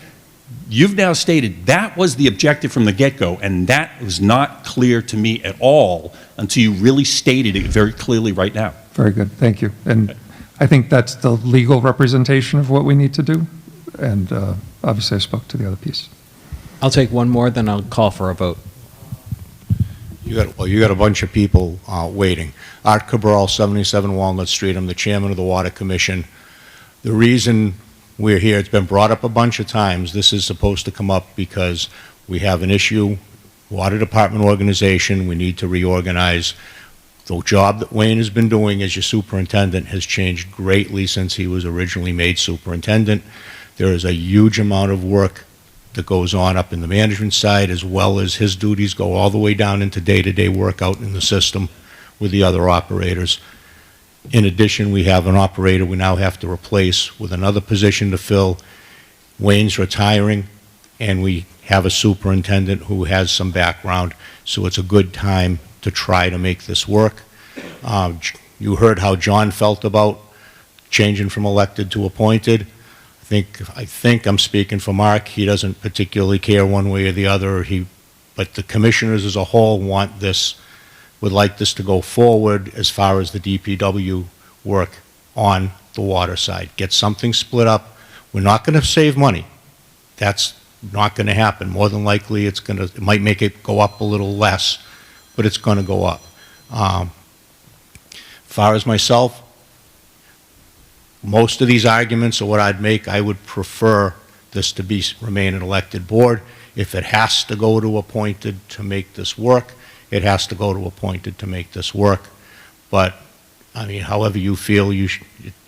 O: You've now stated that was the objective from the get-go, and that was not clear to me at all until you really stated it very clearly right now.
E: Very good, thank you. And I think that's the legal representation of what we need to do. And obviously I spoke to the other piece.
A: I'll take one more, then I'll call for a vote.
G: You got a bunch of people waiting. Art Cabral, 77 Walnut Street. I'm the chairman of the Water Commission. The reason we're here, it's been brought up a bunch of times. This is supposed to come up because we have an issue, Water Department organization. We need to reorganize. The job that Wayne has been doing as your superintendent has changed greatly since he was originally made superintendent. There is a huge amount of work that goes on up in the management side, as well as his duties go all the way down into day-to-day work out in the system with the other operators. In addition, we have an operator we now have to replace with another position to fill. Wayne's retiring, and we have a superintendent who has some background, so it's a good time to try to make this work. You heard how John felt about changing from elected to appointed. I think I'm speaking for Mark. He doesn't particularly care one way or the other. But the commissioners as a whole would like this to go forward as far as the DPW work on the water side. Get something split up. We're not going to save money. That's not going to happen. More than likely, it might make it go up a little less, but it's going to go up. As far as myself, most of these arguments are what I'd make. I would prefer this to remain an elected board. If it has to go to appointed to make this work, it has to go to appointed to make this work. But, I mean, however you feel,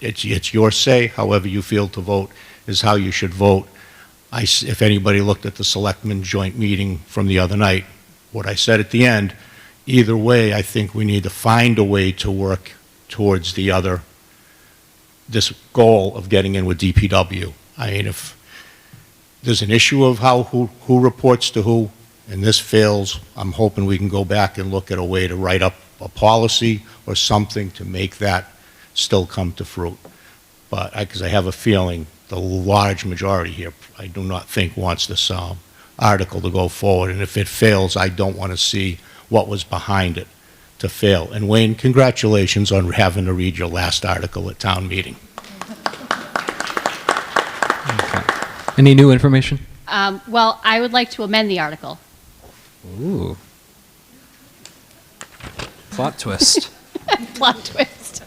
G: it's your say. However you feel to vote is how you should vote. If anybody looked at the selectmen joint meeting from the other night, what I said at the end, either way, I think we need to find a way to work towards this goal of getting in with DPW. I mean, if there's an issue of who reports to who, and this fails, I'm hoping we can go back and look at a way to write up a policy or something to make that still come to fruit. But, because I have a feeling the large majority here, I do not think wants this article to go forward, and if it fails, I don't want to see what was behind it to fail. And Wayne, congratulations on having to read your last article at town meeting.
A: Any new information?
V: Well, I would like to amend the article.
A: Ooh. Plot twist.
V: Plot twist.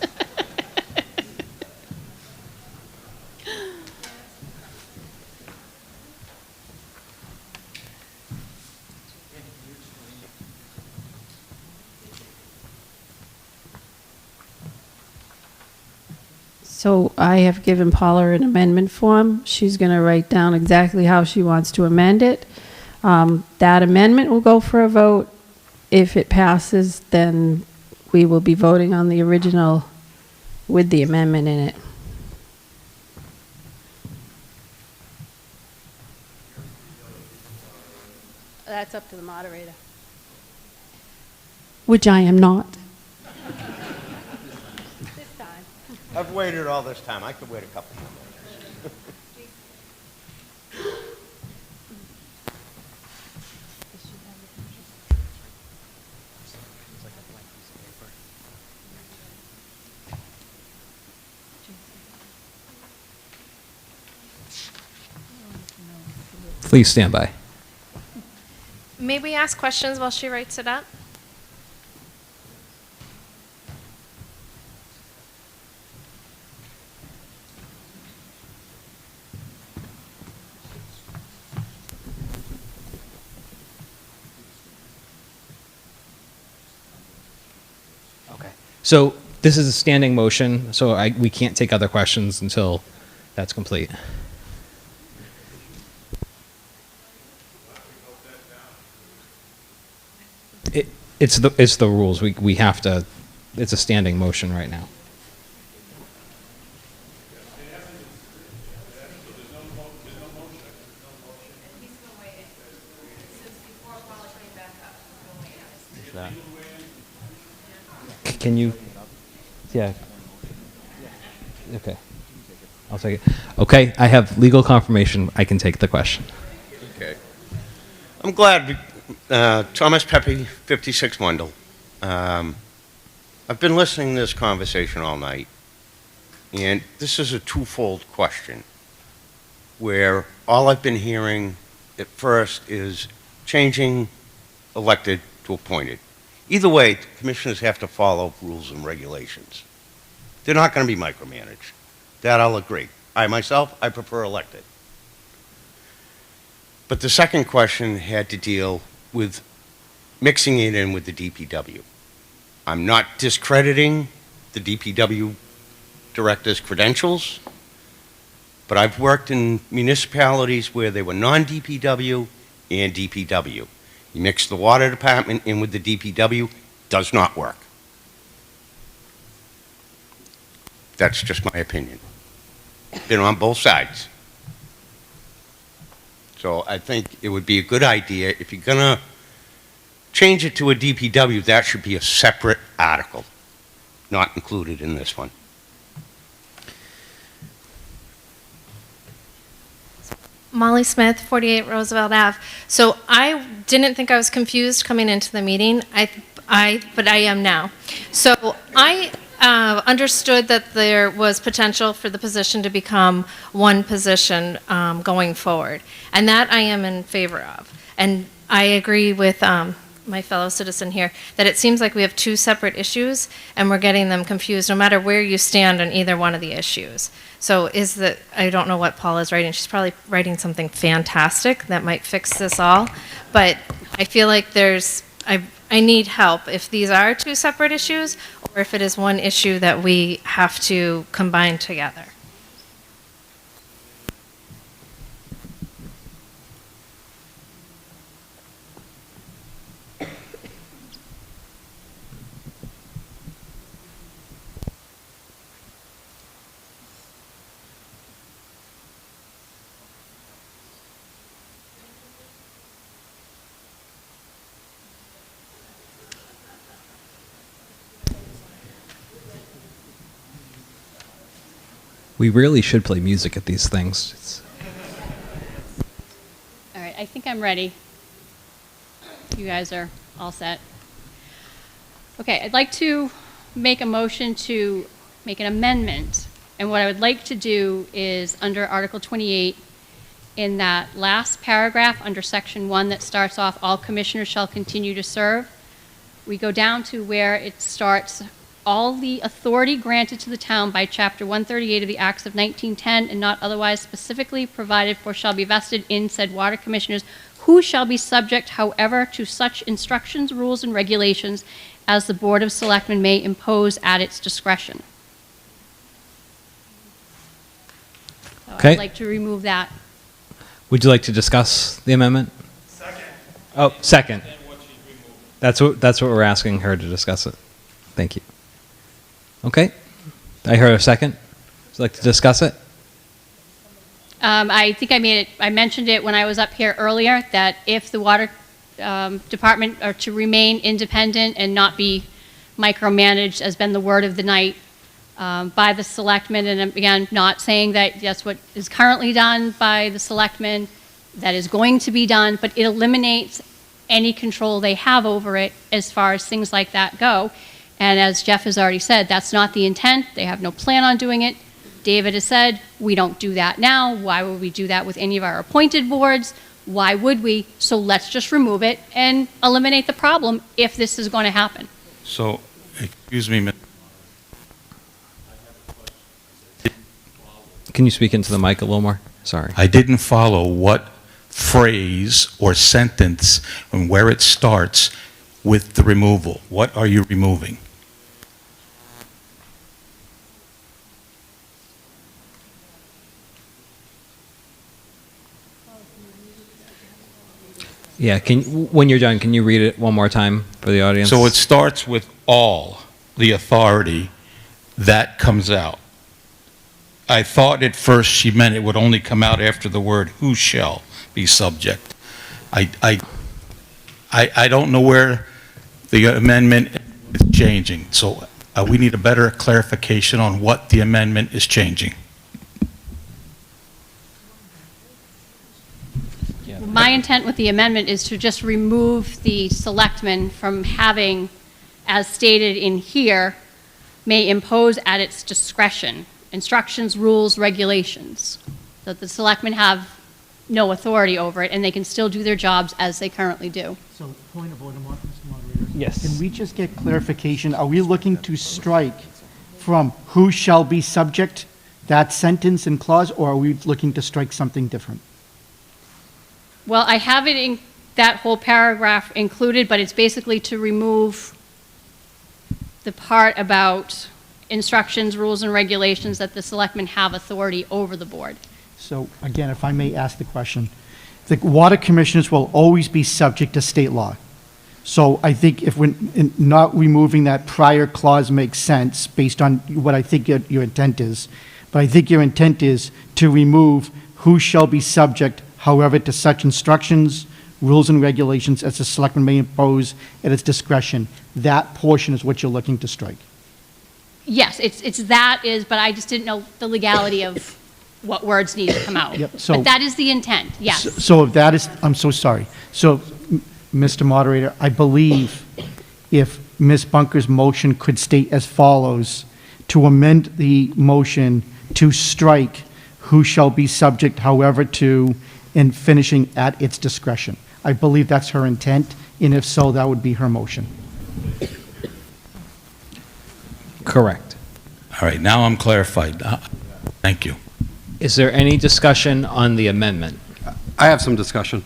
N: So I have given Paula an amendment form. She's going to write down exactly how she wants to amend it. That amendment will go for a vote. If it passes, then we will be voting on the original with the amendment in it.
V: That's up to the moderator.
N: Which I am not.
P: I've waited all this time. I could wait a couple more minutes.
A: Please stand by.
W: May we ask questions while she writes it up?
A: So this is a standing motion, so we can't take other questions until that's complete. It's the rules. We have to, it's a standing motion right now. Can you, yeah. Okay. I'll take it. Okay, I have legal confirmation. I can take the question.
P: Okay. I'm glad, Thomas Pepe, 56 Wendell. I've been listening to this conversation all night, and this is a twofold question, where all I've been hearing at first is changing elected to appointed. Either way, commissioners have to follow rules and regulations. They're not going to be micromanaged. That I'll agree. I myself, I prefer elected. But the second question had to deal with mixing it in with the DPW. I'm not discrediting the DPW director's credentials, but I've worked in municipalities where they were non-DPW and DPW. You mix the water department in with the DPW, does not work. That's just my opinion. Been on both sides. So I think it would be a good idea, if you're gonna change it to a DPW, that should be a separate article, not included in this one.
W: Molly Smith, 48 Roosevelt Ave. So I didn't think I was confused coming into the meeting, but I am now. So I understood that there was potential for the position to become one position going forward, and that I am in favor of. And I agree with my fellow citizen here that it seems like we have two separate issues, and we're getting them confused no matter where you stand on either one of the issues. So I don't know what Paula's writing. She's probably writing something fantastic that might fix this all, but I feel like I need help if these are two separate issues or if it is one issue that we have to combine together.
A: We really should play music at these things.
V: All right, I think I'm ready. You guys are all set. Okay, I'd like to make a motion to make an amendment. And what I would like to do is, under Article 28, in that last paragraph, under Section 1 that starts off, all commissioners shall continue to serve, we go down to where it starts, all the authority granted to the town by Chapter 138 of the Acts of 1910 and not otherwise specifically provided for shall be vested in said water commissioners, who shall be subject, however, to such instructions, rules, and regulations as the Board of Selectmen may impose at its discretion. So
A: Okay.
V: I'd like to remove that.
A: Would you like to discuss the amendment? Second. Oh, second. That's what we're asking her to discuss it. Thank you. Okay. I heard a second. Would you like to discuss it?
V: I think I mentioned it when I was up here earlier, that if the water department are to remain independent and not be micromanaged, has been the word of the night by the selectmen, and again, not saying that that's what is currently done by the selectmen, that is going to be done, but it eliminates any control they have over it as far as things like that go. And as Jeff has already said, that's not the intent. They have no plan on doing it. David has said, we don't do that now. Why would we do that with any of our appointed boards? Why would we? So let's just remove it and eliminate the problem if this is going to happen.
K: So, excuse me,
A: Can you speak into the mic a little more? Sorry.
K: I didn't follow what phrase or sentence and where it starts with the removal. What are you removing?
A: Yeah, when you're done, can you read it one more time for the audience?
K: So it starts with all the authority that comes out. I thought at first she meant it would only come out after the word who shall be subject. I don't know where the amendment is changing, so we need a better clarification on what the amendment is changing.
V: My intent with the amendment is to just remove the selectmen from having, as stated in here, may impose at its discretion, instructions, rules, regulations, that the selectmen have no authority over it, and they can still do their jobs as they currently do.
F: So, point of order, Mr. Moderator.
A: Yes.
F: Can we just get clarification? Are we looking to strike from who shall be subject, that sentence and clause, or are we looking to strike something different?
V: Well, I have it in that whole paragraph included, but it's basically to remove the part about instructions, rules, and regulations that the selectmen have authority over the board.
F: So, again, if I may ask the question, the water commissioners will always be subject to state law. So I think if we're not removing that prior clause makes sense based on what I think your intent is. But I think your intent is to remove who shall be subject, however, to such instructions, rules, and regulations as the selectman may impose at its discretion. That portion is what you're looking to strike.
V: Yes, but I just didn't know the legality of what words need to come out.
F: Yep, so-
V: But that is the intent, yes.
F: So if that is, I'm so sorry. So, Mr. Moderator, I believe if Ms. Bunker's motion could state as follows, to amend the motion to strike who shall be subject, however, to, and finishing at its discretion. I believe that's her intent, and if so, that would be her motion.
A: Correct.
K: All right, now I'm clarified. Thank you.
A: Is there any discussion on the amendment?
C: I have some discussion.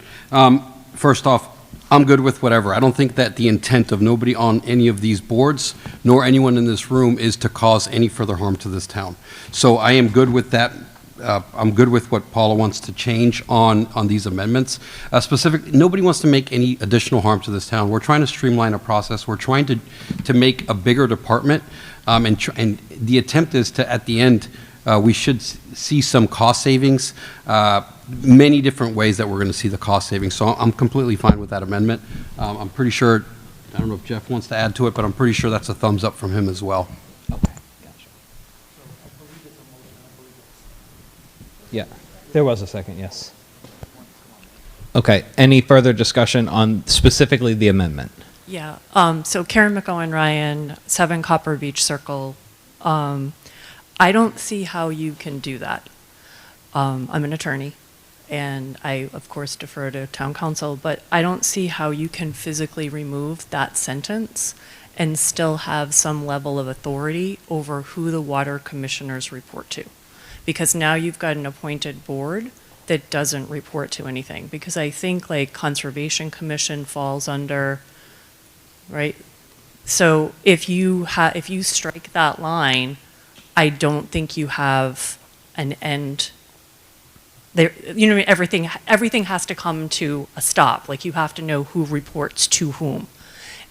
C: First off, I'm good with whatever. I don't think that the intent of nobody on any of these boards, nor anyone in this room, is to cause any further harm to this town. So I am good with that. I'm good with what Paula wants to change on these amendments. Nobody wants to make any additional harm to this town. We're trying to streamline a process. We're trying to make a bigger department, and the attempt is to, at the end, we should see some cost savings, many different ways that we're going to see the cost savings. So I'm completely fine with that amendment. I'm pretty sure, I don't know if Jeff wants to add to it, but I'm pretty sure that's a thumbs up from him as well.
A: Yeah, there was a second, yes. Okay, any further discussion on specifically the amendment?
Q: Yeah, so Karen McGowan Ryan, 7 Copper Beach Circle. I don't see how you can do that. I'm an attorney, and I, of course, defer to town council, but I don't see how you can physically remove that sentence and still have some level of authority over who the water commissioners report to. Because now you've got an appointed board that doesn't report to anything. Because I think like Conservation Commission falls under, right? So if you strike that line, I don't think you have an end. There, you know, everything has to come to a stop. Like you have to know who reports to whom.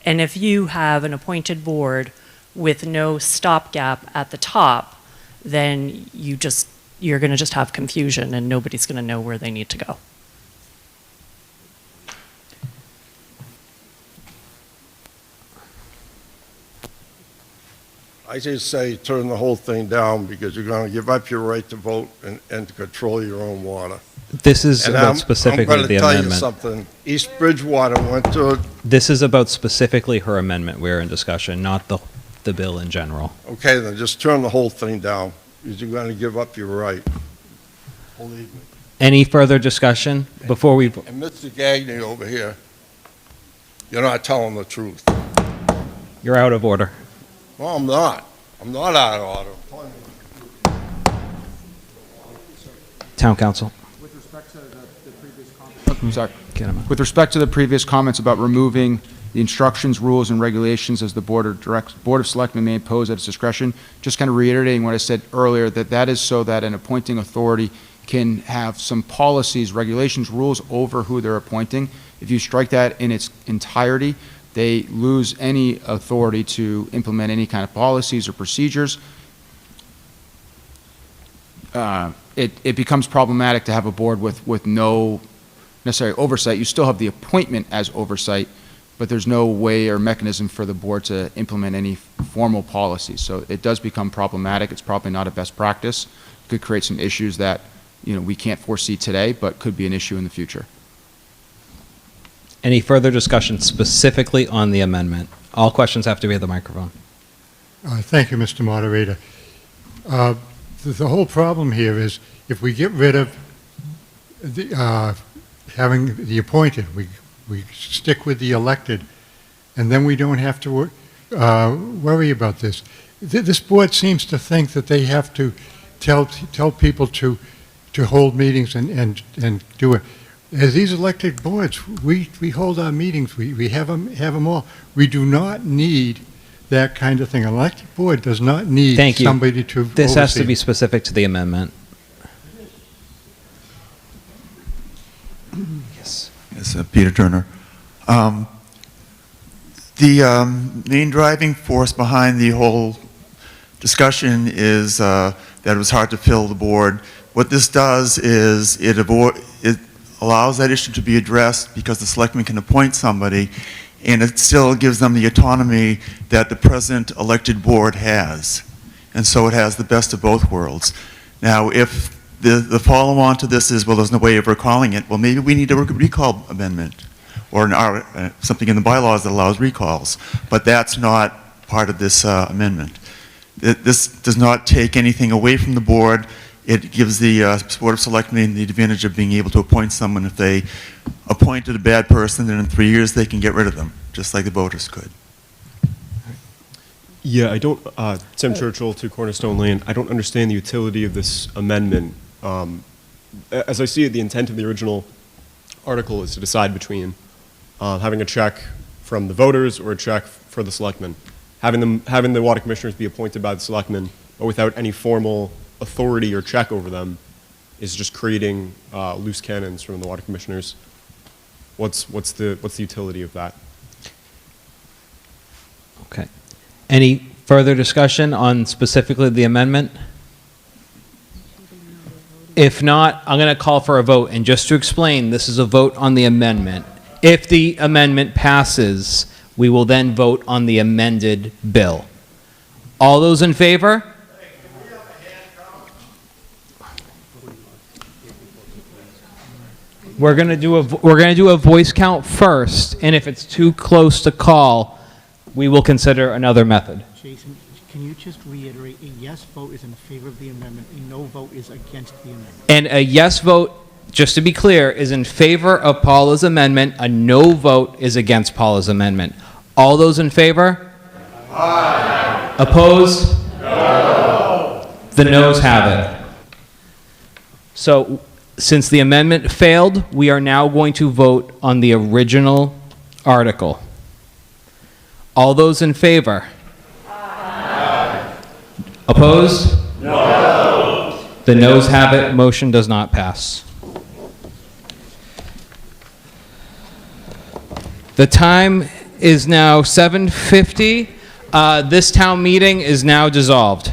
Q: And if you have an appointed board with no stopgap at the top, then you're going to just have confusion and nobody's going to know where they need to go.
H: I just say turn the whole thing down because you're going to give up your right to vote and to control your own water.
A: This is about specifically the
H: I'm going to tell you
A: amendment.
H: something. East Bridgewater went to,
A: This is about specifically her amendment we're in discussion, not the bill in general.
H: okay, then just turn the whole thing down because you're going to give up your right. Believe me.
A: Any further discussion before we?
H: And Mr. Gagné over here, you're not telling the truth.
A: You're out of order.
H: Well, I'm not. I'm not out of order.
A: Town council.
J: With respect to the previous comments, I'm sorry.
A: Get him out.
J: With respect to the previous comments about removing the instructions, rules, and regulations as the Board of Selectmen may impose at its discretion, just kind of reiterating what I said earlier, that is so that an appointing authority can have some policies, regulations, rules over who they're appointing. If you strike that in its entirety, they lose any authority to implement any kind of policies or procedures. It becomes problematic to have a board with no necessary oversight. You still have the appointment as oversight, but there's no way or mechanism for the board to implement any formal policies. So it does become problematic. It's probably not a best practice. It could create some issues that we can't foresee today, but could be an issue in the future.
A: Any further discussion specifically on the amendment? All questions have to be at the microphone.
I: Thank you, Mr. Moderator. The whole problem here is if we get rid of having the appointed, we stick with the elected, and then we don't have to worry about this. This board seems to think that they have to tell people to hold meetings and do it. As these elected boards, we hold our meetings, we have them all. We do not need that kind of thing. An elected board does not need
A: Thank you.
I: somebody to
A: This has to
I: oversee.
A: be specific to the amendment. Yes.
R: Yes, Peter Turner. The main driving force behind the whole discussion is that it was hard to fill the board. What this does is it allows that issue to be addressed because the selectmen can appoint somebody, and it still gives them the autonomy that the present elected board has. And so it has the best of both worlds. Now, if the follow-on to this is, well, there's no way of recalling it, well, maybe we need a recall amendment or something in the bylaws that allows recalls. But that's not part of this amendment. This does not take anything away from the board. It gives the Board of Selectmen the advantage of being able to appoint someone. If they appointed a bad person, then in 3 years they can get rid of them, just like the voters could.
S: Yeah, I don't, Tim Churchill, 2 Cornerstone Lane, I don't understand the utility of this amendment. As I see it, the intent of the original article is to decide between having a check from the voters or a check for the selectmen. Having the water commissioners be appointed by the selectmen, but without any formal authority or check over them, is just creating loose cannons from the water commissioners. What's the utility of that?
A: Okay. Any further discussion on specifically the amendment? If not, I'm going to call for a vote. And just to explain, this is a vote on the amendment. If the amendment passes, we will then vote on the amended bill. All those in favor? We're gonna do a voice count first, and if it's too close to call, we will consider another method.
F: Jason, can you just reiterate, a yes vote is in favor of the amendment, a no vote is against the amendment?
A: And a yes vote, just to be clear, is in favor of Paula's amendment. A no vote is against Paula's amendment. All those in favor? Aye. Opposed? No. The noes have it. So, since the amendment failed, we are now going to vote on the original article. All those in favor? Aye. Opposed? No. The noes have it. Motion does not pass. The time is now 7:50. This town meeting is now dissolved.